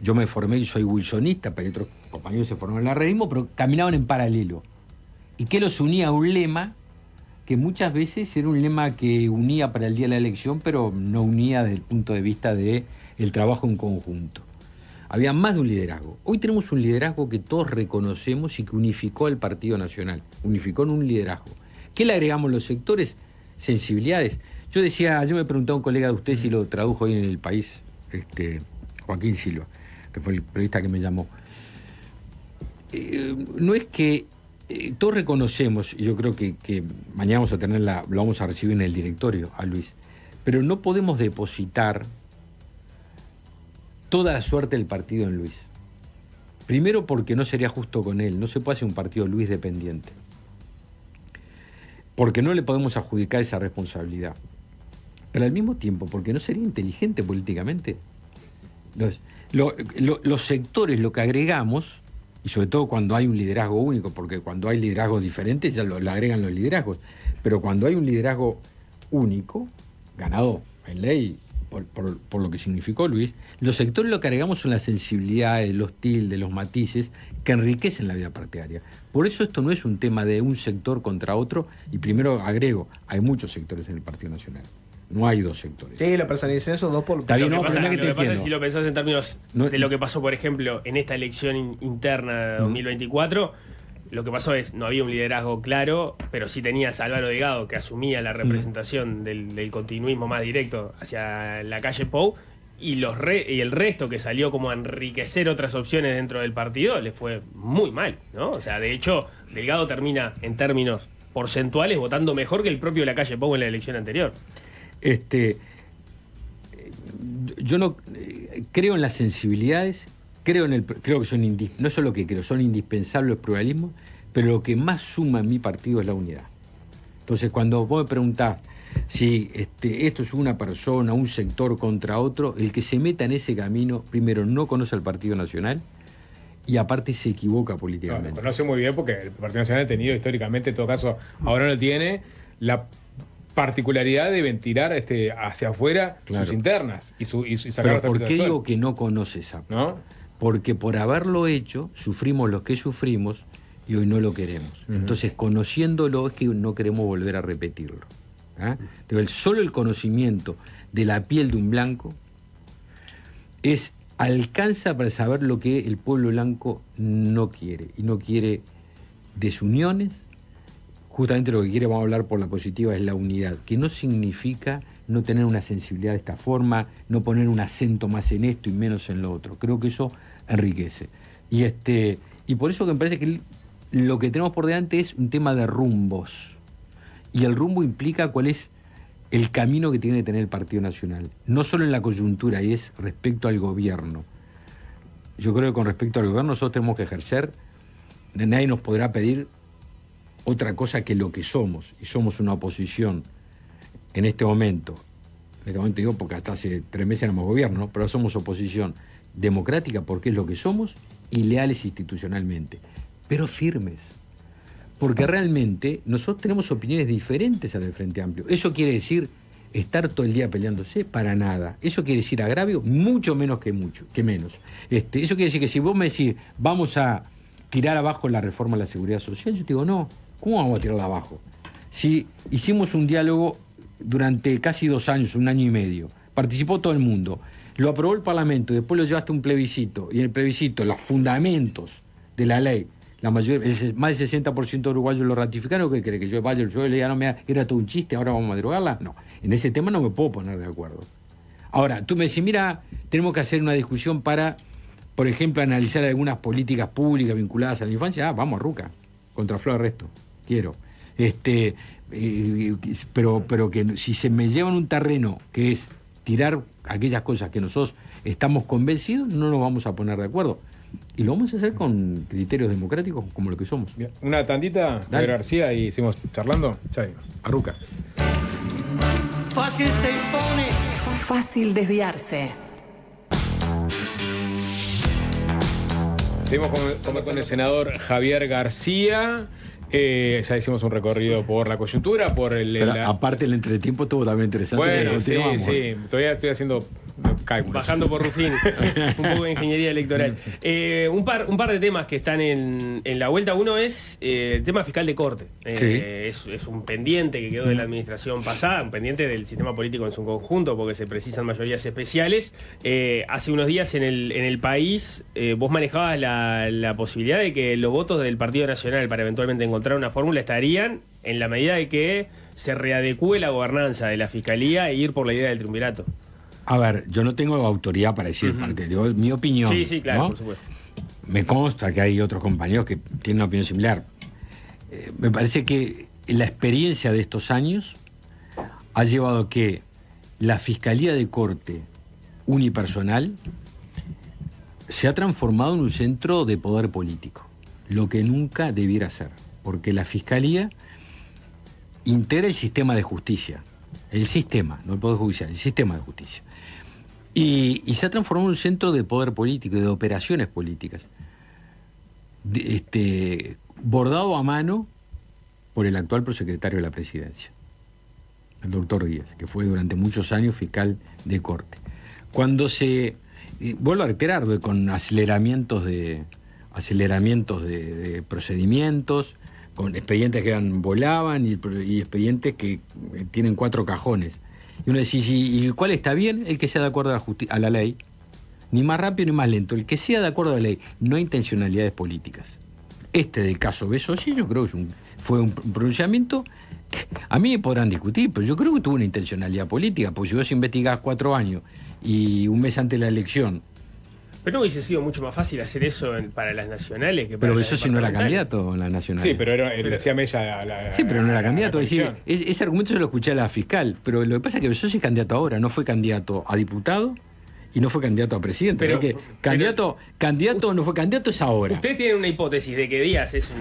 Yo me formé y soy wilsonista, pero otros compañeros se formaron en el arreísmo, pero caminaban en paralelo. ¿Y qué los unía a un lema que muchas veces era un lema que unía para el día de la elección, pero no unía desde el punto de vista del trabajo en conjunto? Había más de un liderazgo. Hoy tenemos un liderazgo que todos reconocemos y que unificó al Partido Nacional, unificó en un liderazgo. ¿Qué le agregamos los sectores? Sensibilidades. Yo me preguntaba a un colega de usted si lo tradujo hoy en El País, Joaquín Silva, que fue el periodista que me llamó. No es que todos reconocemos, y yo creo que mañana vamos a lo vamos a recibir en el directorio a Luis, pero no podemos depositar toda la suerte del partido en Luis. Primero porque no sería justo con él, no se puede hacer un partido Luis dependiente. Porque no le podemos adjudicar esa responsabilidad. Pero al mismo tiempo, porque no sería inteligente políticamente. Los sectores, lo que agregamos, y sobre todo cuando hay un liderazgo único, porque cuando hay liderazgos diferentes ya le agregan los liderazgos, pero cuando hay un liderazgo único, ganado en ley por lo que significó Luis, los sectores lo que agregamos son las sensibilidades, los tildes, los matices que enriquecen la vida partidaria. Por eso esto no es un tema de un sector contra otro, y primero agrego, hay muchos sectores en el Partido Nacional. No hay dos sectores. Sí, lo personalicé esos dos por... Lo que pasa es si lo pensás en términos de lo que pasó, por ejemplo, en esta elección interna de 2024, lo que pasó es, no había un liderazgo claro, pero sí tenías a Álvaro Delgado, que asumía la representación del continuismo más directo hacia la calle Pou, y el resto que salió como a enriquecer otras opciones dentro del partido, le fue muy mal, ¿no? O sea, de hecho, Delgado termina, en términos porcentuales, votando mejor que el propio la calle Pou en la elección anterior. Yo no creo en las sensibilidades, creo que son no solo que creo, son indispensables los pluralismos, pero lo que más suma en mi partido es la unidad. Entonces, cuando vos me preguntás si esto es una persona, un sector contra otro, el que se meta en ese camino, primero no conoce al Partido Nacional y aparte se equivoca políticamente. No, conoce muy bien porque el Partido Nacional ha tenido históricamente, en todo caso, ahora no tiene la particularidad de ventilar hacia afuera sus internas y sacar los trapitos al sol. ¿Por qué digo que no conoce esa? ¿No? Porque por haberlo hecho, sufrimos lo que sufrimos y hoy no lo queremos. Entonces, conociéndolo es que no queremos volver a repetirlo. Solo el conocimiento de la piel de un blanco alcanza para saber lo que el pueblo blanco no quiere. Y no quiere desuniones. Justamente lo que quiere, vamos a hablar por la positiva, es la unidad, que no significa no tener una sensibilidad de esta forma, no poner un acento más en esto y menos en lo otro. Creo que eso enriquece. Y por eso que me parece que lo que tenemos por delante es un tema de rumbos. Y el rumbo implica cuál es el camino que tiene que tener el Partido Nacional. No solo en la coyuntura, y es respecto al gobierno. Yo creo que con respecto al gobierno nosotros tenemos que ejercer, nadie nos podrá pedir otra cosa que lo que somos, y somos una oposición en este momento digo porque hasta hace 3 meses éramos gobierno, ¿no? Pero somos oposición democrática porque es lo que somos y leales institucionalmente, pero firmes, porque realmente nosotros tenemos opiniones diferentes al del Frente Amplio. ¿Eso quiere decir estar todo el día peleándose? Para nada. ¿Eso quiere decir agravio? Mucho menos que menos. Eso quiere decir que si vos me decís vamos a tirar abajo la reforma de la seguridad social, yo te digo no. ¿Cómo vamos a tirarla abajo? Si hicimos un diálogo durante casi 2 años, 1 año y medio, participó todo el mundo, lo aprobó el Parlamento, después lo llevaste a un plebiscito, y en el plebiscito los fundamentos de la ley, más del 60% de uruguayos lo ratificaron. ¿Qué cree? Que yo le diga, no, era todo un chiste, ahora vamos a derogarla. No, en ese tema no me puedo poner de acuerdo. Ahora, tú me decís, mira, tenemos que hacer una discusión para, por ejemplo, analizar algunas políticas públicas vinculadas a la infancia. Vamos a Ruca, contra Flor Arresto. Quiero. Pero que si se me llevan un terreno que es tirar aquellas cosas que nosotros estamos convencidos, no nos vamos a poner de acuerdo. Y lo vamos a hacer con criterios democráticos como lo que somos. Bien. Una tandita, Javier García, y seguimos charlando. Chai. Arruca. Fácil se impone. Fácil desviarse. Seguimos con el senador Javier García. Ya hicimos un recorrido por la coyuntura, por aparte el entretiempo estuvo también interesante. Bueno, sí. Todavía estoy haciendo cálculos. Bajando por Rufín. Un poco de ingeniería electoral. Un par de temas que están en la vuelta. Uno es el tema fiscal de corte. Es un pendiente que quedó de la administración pasada, un pendiente del sistema político en su conjunto, porque se precisan mayorías especiales. Hace unos días en el país vos manejabas la posibilidad de que los votos del Partido Nacional para eventualmente encontrar una fórmula estarían en la medida de que se readecúe la gobernanza de la Fiscalía e ir por la idea del triunvirato. A ver, yo no tengo autoridad para decir parte, digo, mi opinión. Sí, claro, ¿no? por supuesto. Me consta que hay otros compañeros que tienen una opinión similar. Me parece que la experiencia de estos años ha llevado a que la Fiscalía de Corte unipersonal se ha transformado en un centro de poder político, lo que nunca debiera ser, porque la Fiscalía integra el sistema de justicia, no el Poder Judicial, el sistema de justicia. Y se ha transformado en un centro de poder político y de operaciones políticas, bordado a mano por el actual prosecretario de la Presidencia, el doctor Díaz, que fue durante muchos años fiscal de corte. Cuando vuelvo a reiterar, con aceleramientos de procedimientos, con expedientes que volaban y expedientes que tienen 4 cajones. Y uno dice, ¿y cuál está bien? El que sea de acuerdo a la ley. Ni más rápido ni más lento. El que sea de acuerdo a la ley. No hay intencionalidades políticas. Del caso Besosi, yo creo que fue un pronunciamiento que a mí me podrán discutir, pero yo creo que tuvo una intencionalidad política, porque si vos investigás 4 años y un mes antes de la elección. Pero no hubiese sido mucho más fácil hacer eso para las nacionales que para pero las Besosi no era candidato en las nacionales. Sí, pero decía Mella sí, pero no era candidato. Es decir, ese argumento se lo escuché a la fiscal, pero lo que pasa es que Besosi es candidato ahora, no fue candidato a diputado y no fue candidato a presidente. Así que candidato no fue candidato, es ahora. Usted tiene una hipótesis de que Díaz es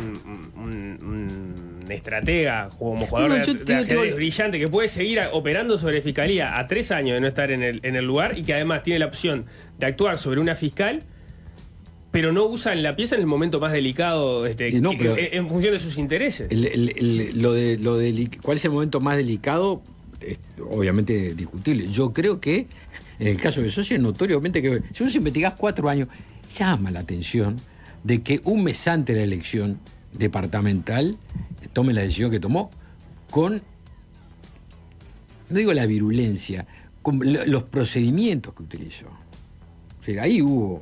un estratega como jugador de ajedrez brillante que puede seguir operando sobre Fiscalía a 3 años de no estar en el lugar y que además tiene la opción de actuar sobre una fiscal, pero no usan la pieza en el momento más delicado en función de sus intereses. ¿Cuál es el momento más delicado? Es obviamente discutible. Yo creo que en el caso de Besosi es notoriamente que si vos investigás 4 años, llama la atención de que un mes antes de la elección departamental tome la decisión que tomó con, no digo la virulencia, con los procedimientos que utilizó. O sea, ahí yo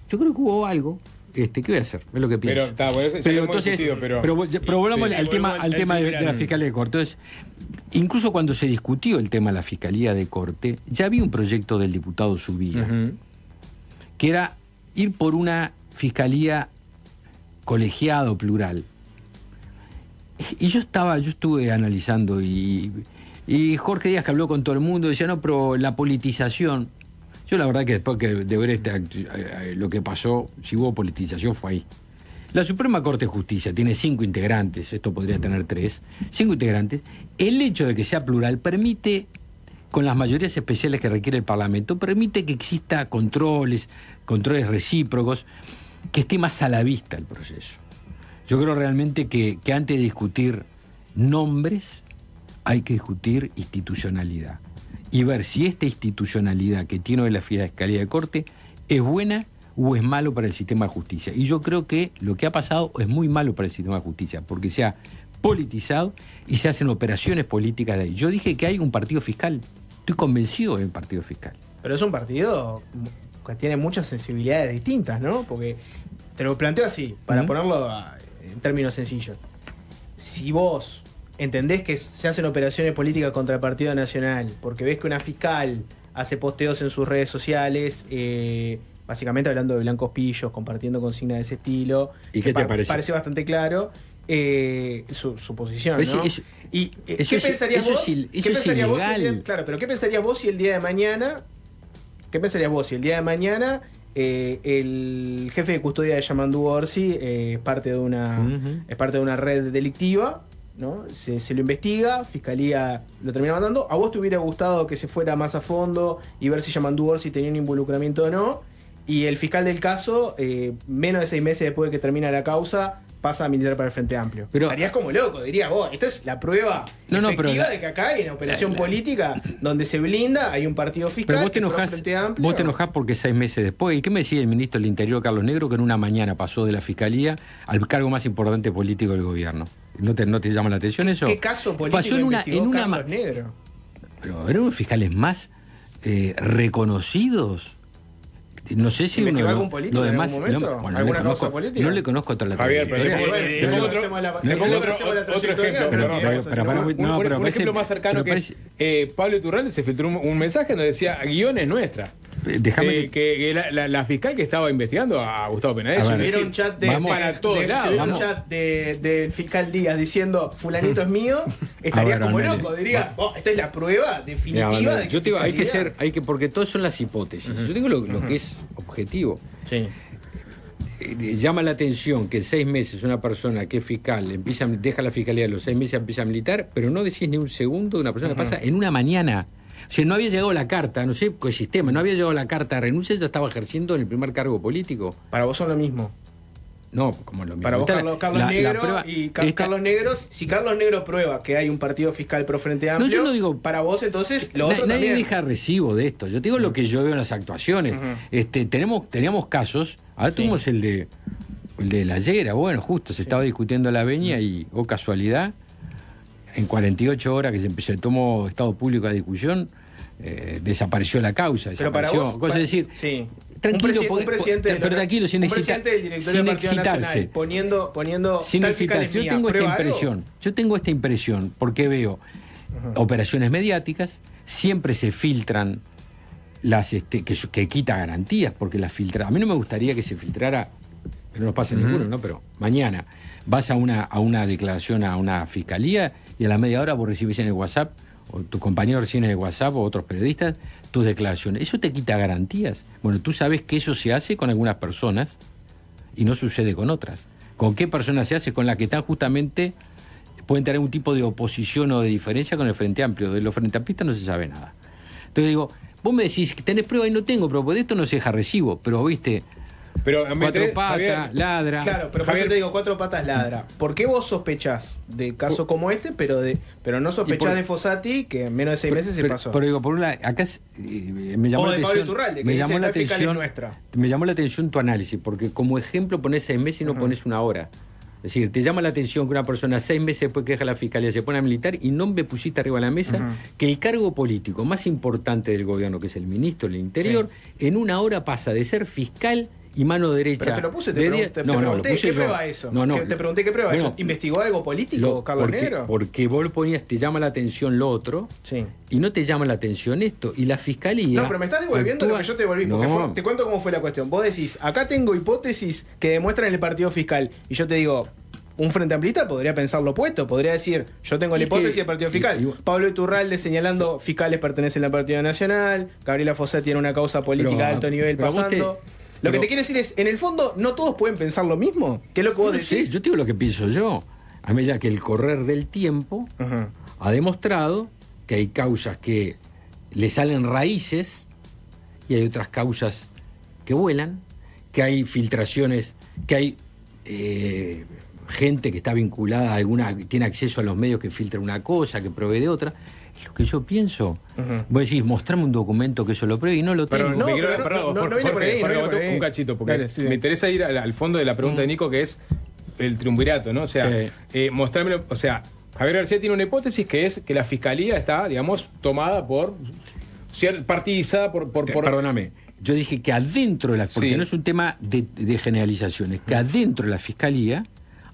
creo que hubo algo. ¿Qué voy a hacer? Es lo que pienso. Pero volvamos al tema de la Fiscalía de Corte. Entonces, incluso cuando se discutió el tema de la Fiscalía de Corte, ya había un proyecto del diputado Subía, que era ir por una fiscalía colegiada o plural. Y yo estuve analizando y Jorge Díaz, que habló con todo el mundo, decía, no, pero la politización. Yo la verdad que después de ver lo que pasó, si hubo politización fue ahí. La Suprema Corte de Justicia tiene 5 integrantes, esto podría tener 3, 5 integrantes. El hecho de que sea plural permite, con las mayorías especiales que requiere el Parlamento, permite que exista controles recíprocos, que esté más a la vista el proceso. Yo creo realmente que antes de discutir nombres, hay que discutir institucionalidad. Y ver si esta institucionalidad que tiene hoy la Fiscalía de Corte es buena o es malo para el sistema de justicia. Y yo creo que lo que ha pasado es muy malo para el sistema de justicia, porque se ha politizado y se hacen operaciones políticas de ahí. Yo dije que hay un partido fiscal. Estoy convencido del partido fiscal. Pero es un partido que tiene muchas sensibilidades distintas, ¿no? Porque te lo planteo así, para ponerlo en términos sencillos. Si vos entendés que se hacen operaciones políticas contra el Partido Nacional porque ves que una fiscal hace posteos en sus redes sociales, básicamente hablando de blancos pillos, compartiendo consignas de ese estilo. ¿Y qué te parece? Parece bastante claro su posición, ¿no? ¿Qué pensarías vos? ¿Qué pensarías vos claro, pero ¿qué pensarías vos si el día de mañana? ¿Qué pensarías vos si el día de mañana el jefe de custodia de Yamandu Orsi es parte de una red delictiva? ¿No? Se lo investiga, Fiscalía lo termina mandando. ¿A vos te hubiera gustado que se fuera más a fondo y ver si Yamandu Orsi tenía un involucramiento o no? Y el fiscal del caso, menos de 6 meses después de que termina la causa, pasa a militar para el Frente Amplio. Pero, estarías como loco, dirías vos, esta es la prueba efectiva de que acá hay una operación política donde se blinda, hay un partido fiscal. Pero vos te enojás porque 6 meses después. ¿Y qué me decía el ministro del Interior, Carlos Negro, que en una mañana pasó de la fiscalía al cargo más importante político del gobierno? ¿No te llama la atención eso? ¿Qué caso político pasó en una Carlos Negro? Pero eran unos fiscales más reconocidos. No sé si ¿investigó algún político en algún momento? ¿Alguna causa política? No le conozco toda la Javier, pero le pongo otro ejemplo. Un ejemplo más cercano que es Pablo Iturralde se filtró un mensaje donde decía guiones nuestra. Que la fiscal que estaba investigando a Gustavo Penades hubiera un chat del fiscal Díaz diciendo fulanito es mío, estaría como loco, diría, esta es la prueba definitiva de que yo te digo, porque todas son las hipótesis. Yo digo lo que es objetivo. Sí. Llama la atención que en 6 meses una persona que es fiscal deja la fiscalía, a los 6 meses empieza a militar, pero no decís ni un segundo de una persona que pasa en una mañana. O sea, no había llegado la carta, no sé, el sistema, no había llegado la carta de renuncia, ya estaba ejerciendo en el primer cargo político. Para vos son lo mismo. No, como lo mismo. Para vos, Carlos Negro, si Carlos Negro prueba que hay un partido fiscal pro Frente Amplio, yo no digo, para vos entonces lo otro nadie también. deja recibo de esto. Yo te digo lo que yo veo en las actuaciones. Teníamos casos, ahora tuvimos el de la Llera, bueno, justo se estaba discutiendo la veña y, casualidad, en 48 horas que se tomó estado público a discusión, desapareció la causa. Pero para vos, es decir, tranquilo, un presidente del directorio del Partido Nacional poniendo sin excitarse. Yo tengo esta impresión porque veo operaciones mediáticas, siempre se filtran las que quita garantías, porque las filtra. A mí no me gustaría que se filtrara, pero no pasa ninguno, ¿no? Pero mañana vas a una declaración a una fiscalía y a la media hora vos recibís en el WhatsApp, o tu compañero recibe en el WhatsApp o otros periodistas, tus declaraciones. ¿Eso te quita garantías? Bueno, tú sabes que eso se hace con algunas personas y no sucede con otras. ¿Con qué personas se hace? Con las que están justamente, pueden tener un tipo de oposición o de diferencia con el Frente Amplio. De los Frente Amplistas no se sabe nada. Entonces digo, vos me decís que tenés prueba y no tengo, pero de esto no se deja recibo. Pero viste, pero 4 patas, Javier, ladra. Claro, pero por eso te digo, 4 patas ladra. ¿Por qué vos sospechás de casos como este, pero no sospechás de Fossati, que en menos de 6 meses se pasó? Pero digo, por una, acá me llamó o la de atención. Pablo Iturralde, que dice esta fiscal es nuestra. Me llamó la atención tu análisis, porque como ejemplo ponés 6 meses y no pones una hora. Es decir, te llama la atención que una persona 6 meses después que deja la fiscalía se pone a militar y no me pusiste arriba de la mesa que el cargo político más importante del gobierno, que es el ministro del Interior, en una hora pasa de ser fiscal y mano derecha. Pero te lo puse, te pregunté qué prueba eso. Te pregunté qué prueba eso. ¿Investigó algo político, Carlos Negro? Porque vos ponías, te llama la atención lo otro y no te llama la atención esto. Y la fiscalía. No, pero me estás devolviendo lo que yo te devolví. Porque te cuento cómo fue la cuestión. Vos decís, acá tengo hipótesis que demuestran el partido fiscal. Y yo te digo, un frente amplista podría pensar lo opuesto. Podría decir, yo tengo la hipótesis del partido fiscal. Pablo Iturralde señalando fiscales pertenecen al Partido Nacional. Gabriela Fossati tiene una causa política de alto nivel pasando. Lo que te quiero decir es, en el fondo, ¿no todos pueden pensar lo mismo? ¿Qué es lo que vos decís? Sí, yo te digo lo que pienso yo. A medida que el correr del tiempo ha demostrado que hay causas que le salen raíces y hay otras causas que vuelan, que hay filtraciones, que hay gente que está vinculada a alguna, que tiene acceso a los medios que filtra una cosa, que provee de otra. Es lo que yo pienso. Vos decís, mostrame un documento que eso lo pruebe y no lo tengo. No viene por ahí. Un cachito, porque dale, me interesa ir al fondo de la pregunta de Nico, que es el triunvirato, ¿no? O sea, mostrármelo, o sea, Javier García tiene una hipótesis que es que la fiscalía está, digamos, tomada por, partidizada por Perdóname, yo dije que adentro de la, porque no es un tema de generalizaciones, que adentro de la fiscalía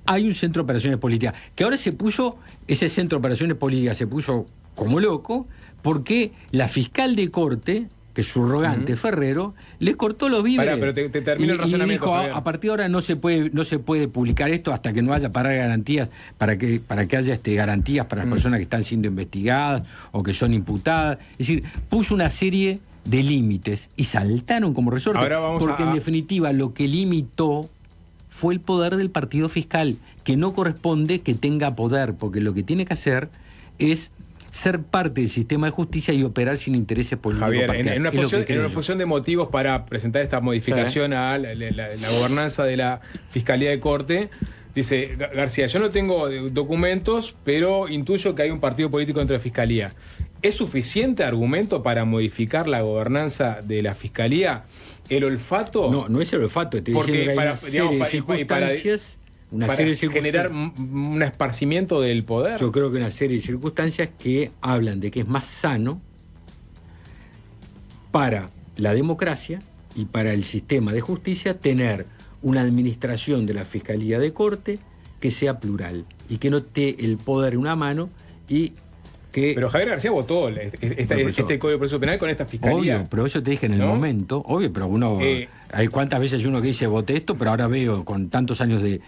hay un centro de operaciones políticas, que ahora ese centro de operaciones políticas se puso como loco, porque la fiscal de corte, que es subrogante Ferrero, les cortó los víveres. Pero te termino el razonamiento. Y dijo, a partir de ahora no se puede publicar esto hasta que no haya garantías, para que haya garantías para las personas que están siendo investigadas o que son imputadas. Es decir, puso una serie de límites y saltaron como resorte, porque en definitiva lo que limitó fue el poder del partido fiscal, que no corresponde que tenga poder, porque lo que tiene que hacer es ser parte del sistema de justicia y operar sin intereses políticos. Javier, en una exposición de motivos para presentar esta modificación a la gobernanza de la Fiscalía de Corte, Dice García, yo no tengo documentos, pero intuyo que hay un partido político dentro de la Fiscalía. ¿Es suficiente argumento para modificar la gobernanza de la Fiscalía? ¿El olfato? No, no es el olfato. Estoy Porque diciendo que hay para, una serie de circunstancias... para generar un esparcimiento del poder. Yo creo que una serie de circunstancias que hablan de que es más sano para la democracia y para el sistema de justicia tener una administración de la Fiscalía de Corte que sea plural y que no esté el poder en una mano y que... Pero Javier García votó este Código de Proceso Penal con esta Fiscalía. Obvio, pero eso te dije en el ¿no? momento, obvio, pero uno... hay cuántas veces uno que dice voté esto, pero ahora veo con tantos años de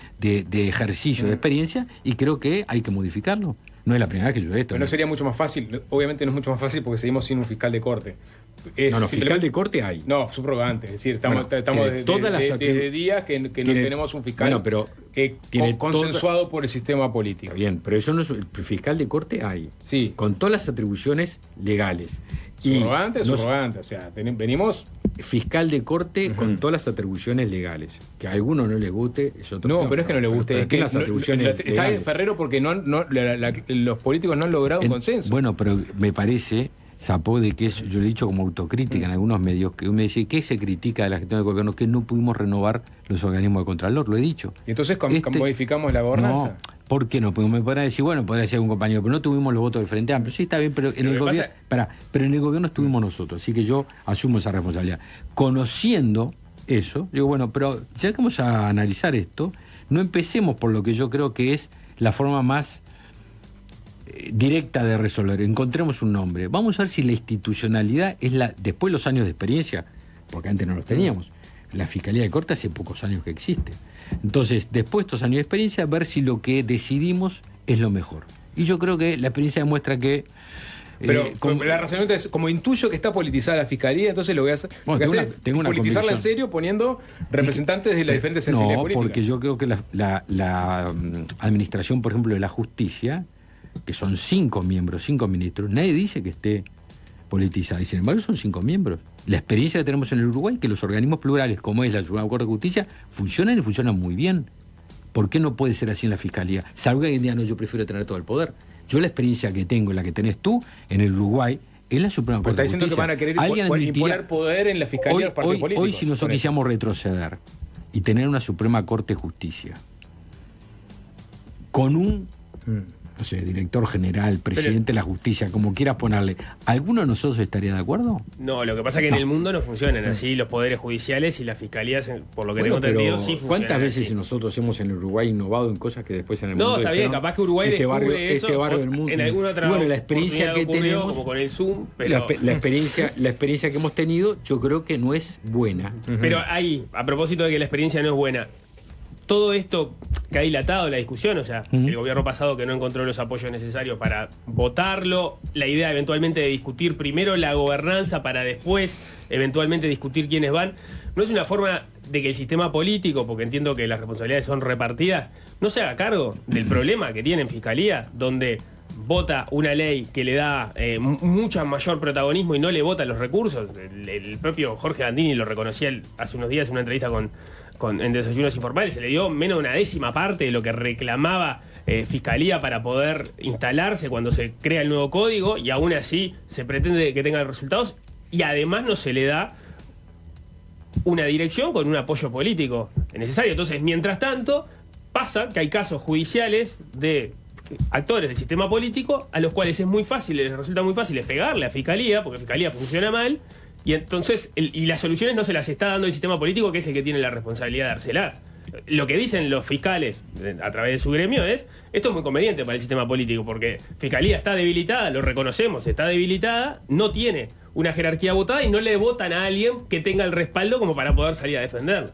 ejercicio, de experiencia, y creo que hay que modificarlo. No es la primera vez que yo veo esto. Pero no sería mucho más fácil, obviamente no es mucho más fácil porque seguimos sin un fiscal de corte. Fiscal de corte hay. No, subrogante. Es decir, estamos desde días que no tenemos un fiscal consensuado por el sistema político. Está bien, pero eso no es. El fiscal de corte hay. Sí. Con todas las atribuciones legales. Subrogante. O sea, venimos. Fiscal de corte con todas las atribuciones legales. Que a alguno no le guste, es otro tema. No, pero es que no le guste. Es que las atribuciones está en Ferrero porque los políticos no han logrado un consenso. Bueno, pero me parece, Sapó, de que es, yo lo he dicho como autocrítica en algunos medios, que uno dice, ¿qué se critica de la gestión del gobierno? Que no pudimos renovar los organismos de Contralor, lo he dicho. Y entonces modificamos la gobernanza. No, ¿por qué no? Porque me podrán decir, bueno, podrá decir algún compañero, pero no tuvimos los votos del Frente Amplio. Sí, está bien, pero en el gobierno. Pero en el gobierno estuvimos nosotros, así que yo asumo esa responsabilidad. Conociendo eso, digo, bueno, pero ya que vamos a analizar esto, no empecemos por lo que yo creo que es la forma más directa de resolver. Encontremos un nombre. Vamos a ver si la institucionalidad es después de los años de experiencia, porque antes no los teníamos. La Fiscalía de Corte hace pocos años que existe. Entonces, después de estos años de experiencia, ver si lo que decidimos es lo mejor. Y yo creo que la experiencia demuestra que... Pero la razonamiento es, como intuyo que está politizada la Fiscalía, entonces lo voy a hacer, tengo una politizarla en convicción. serio poniendo representantes de las diferentes sensibilidades políticas. No, porque yo creo que la administración, por ejemplo, de la justicia, que son 5 miembros, 5 ministros, nadie dice que esté politizada. Y sin embargo son 5 miembros. La experiencia que tenemos en el Uruguay, que los organismos plurales, como es la Suprema Corte de Justicia, funcionan y funcionan muy bien. ¿Por qué no puede ser así en la Fiscalía? Salvo que hoy en día yo prefiero tener todo el poder. Yo la experiencia que tengo, la que tenés tú, en el Uruguay, es la Suprema Corte de Justicia. Pero está diciendo que van a querer imponer poder en la Fiscalía de los partidos políticos. Hoy, si nosotros quisiéramos retroceder y tener una Suprema Corte de Justicia con un... no sé, director general, presidente de la justicia, como quieras ponerle, ¿alguno de nosotros estaría de acuerdo? No, lo que pasa es que en el mundo no funcionan así los poderes judiciales y las fiscalías, por lo que tengo entendido, sí funcionan. ¿Cuántas veces así? Nosotros hemos en el Uruguay innovado en cosas que después en el mundo... No, está bien, capaz que Uruguay descubre eso barrio del mundo. En alguna otra la experiencia que tenemos, como con el Zoom, pero... la experiencia que hemos tenido, yo creo que no es buena. Pero ahí, a propósito de que la experiencia no es buena, todo esto que ha dilatado la discusión, o sea, el gobierno pasado que no encontró los apoyos necesarios para votarlo, la idea eventualmente de discutir primero la gobernanza para después eventualmente discutir quiénes van, no es una forma de que el sistema político, porque entiendo que las responsabilidades son repartidas, no se haga cargo del problema que tiene en Fiscalía, donde vota una ley que le da mucho mayor protagonismo y no le vota los recursos. El propio Jorge Gandini lo reconocía hace unos días en una entrevista en Desayunos Informales, se le dio menos de una décima parte de lo que reclamaba Fiscalía para poder instalarse cuando se crea el nuevo código, y aún así se pretende que tenga resultados y además no se le da una dirección con un apoyo político necesario. Entonces, mientras tanto, pasa que hay casos judiciales de actores del sistema político a los cuales es muy fácil, les resulta muy fácil pegarle a Fiscalía, porque Fiscalía funciona mal, y entonces las soluciones no se las está dando el sistema político, que es el que tiene la responsabilidad de dárselas. Lo que dicen los fiscales a través de su gremio es, esto es muy conveniente para el sistema político, porque Fiscalía está debilitada, lo reconocemos, está debilitada, no tiene una jerarquía votada y no le votan a alguien que tenga el respaldo como para poder salir a defenderlo.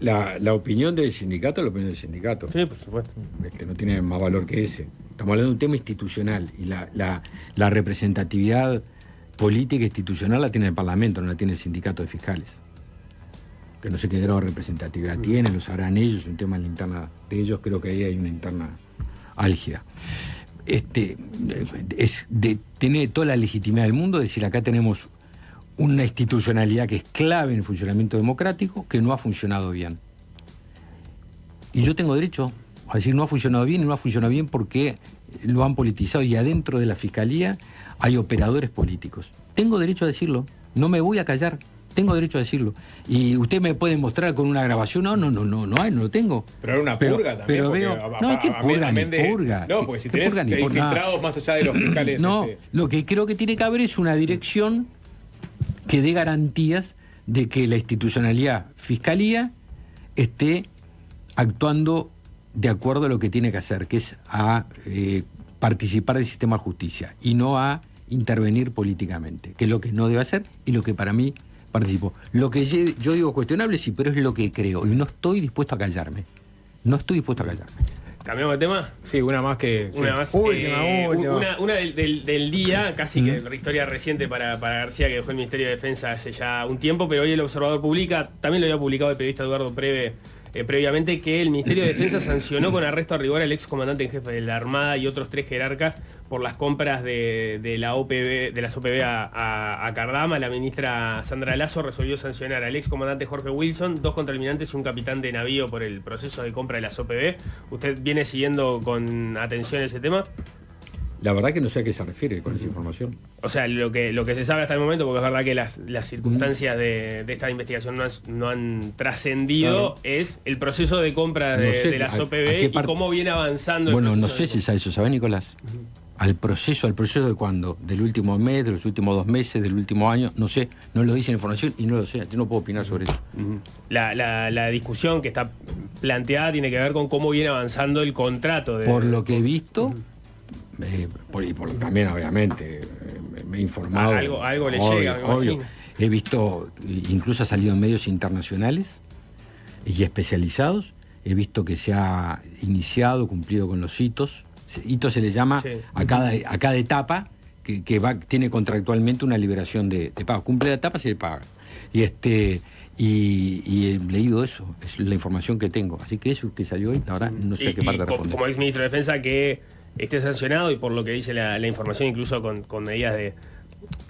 La opinión del sindicato es la opinión del sindicato. Sí, por supuesto. No tiene más valor que ese. Estamos hablando de un tema institucional y la representatividad política institucional la tiene el Parlamento, no la tiene el sindicato de fiscales. Que no sé qué grado de representatividad tienen, lo sabrán ellos, es un tema en la interna de ellos, creo que ahí hay una interna álgida. Tiene toda la legitimidad del mundo, es decir, acá tenemos una institucionalidad que es clave en el funcionamiento democrático, que no ha funcionado bien. Y yo tengo derecho a decir no ha funcionado bien y no ha funcionado bien porque lo han politizado y adentro de la Fiscalía hay operadores políticos. Tengo derecho a decirlo, no me voy a callar. Tengo derecho a decirlo. Y usted me puede mostrar con una grabación. No lo tengo. Pero era una purga también. Pero veo. No, ¿qué purga ni purga? No, porque si tenés infiltrados más allá de los fiscales. No, lo que creo que tiene que haber es una dirección que dé garantías de que la institucionalidad fiscalía esté actuando de acuerdo a lo que tiene que hacer, que es a participar del sistema de justicia y no a intervenir políticamente, que es lo que no debe hacer y lo que para mí participó. Lo que yo digo cuestionable, sí, pero es lo que creo y no estoy dispuesto a callarme. No estoy dispuesto a callarme. ¿Cambiamos de tema? Sí, una más que... Una sí. más. Última. Una del día, casi que historia reciente para García, que dejó el Ministerio de Defensa hace ya un tiempo, pero hoy el Observador publica, también lo había publicado el periodista Eduardo Preve previamente, que el Ministerio de Defensa sancionó con arresto a rigor al ex comandante en jefe de la Armada y otros 3 jerarcas por las compras de las OPB a Cardama. La ministra Sandra Lasso resolvió sancionar al ex comandante Jorge Wilson, 2 contraalmirantes y un capitán de navío por el proceso de compra de las OPB. ¿Usted viene siguiendo con atención ese tema? La verdad que no sé a qué se refiere con esa información. O sea, lo que se sabe hasta el momento, porque es verdad que las circunstancias de esta investigación no han trascendido, claro, es el proceso de compra de las OPB y cómo viene avanzando. Bueno, no sé si sabe eso, ¿sabe, Nicolás? ¿Al proceso de cuándo? ¿Del último mes, de los últimos 2 meses, del último año? No sé, no lo dice la información y no lo sé, yo no puedo opinar sobre eso. La discusión que está planteada tiene que ver con cómo viene avanzando el contrato. Por lo que he visto... también obviamente me he informado. Algo le llega, me imagino. He visto, incluso ha salido en medios internacionales y especializados. He visto que se ha iniciado, cumplido con los hitos. Hito se le llama, sí, a cada etapa que tiene contractualmente una liberación de pago. Cumple la etapa, se le paga. Y he leído eso, es la información que tengo. Así que eso que salió hoy, la verdad, no sé a qué parte responder. Como ex ministro de Defensa, que esté sancionado y por lo que dice la información, incluso con medidas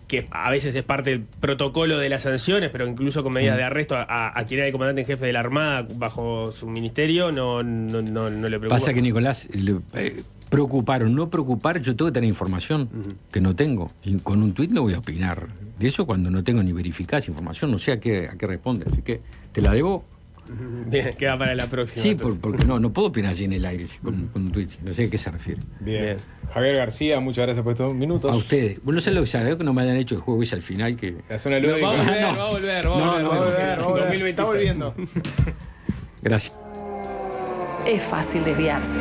que a veces es parte del protocolo de las sanciones, pero incluso con medidas de arresto a quien era el comandante en jefe de la Armada bajo su ministerio, no le preocupa. Pasa que, Nicolás, preocupar o no preocupar, yo tengo que tener información que no tengo. Y con un tuit no voy a opinar de eso cuando no tengo ni verificada esa información, no sé a qué responde. Así que te la debo. Bien, queda para la próxima. Sí, porque no puedo opinar así en el aire con un tweet, no sé a qué se refiere. Bien. Javier García, muchas gracias por estos minutos. A ustedes. Bueno, no sé lo que se agradezco que no me hayan hecho el juego ese al final. Que... La zona lúdica. Va a volver. 2026. Está volviendo. Gracias. Es fácil desviarse.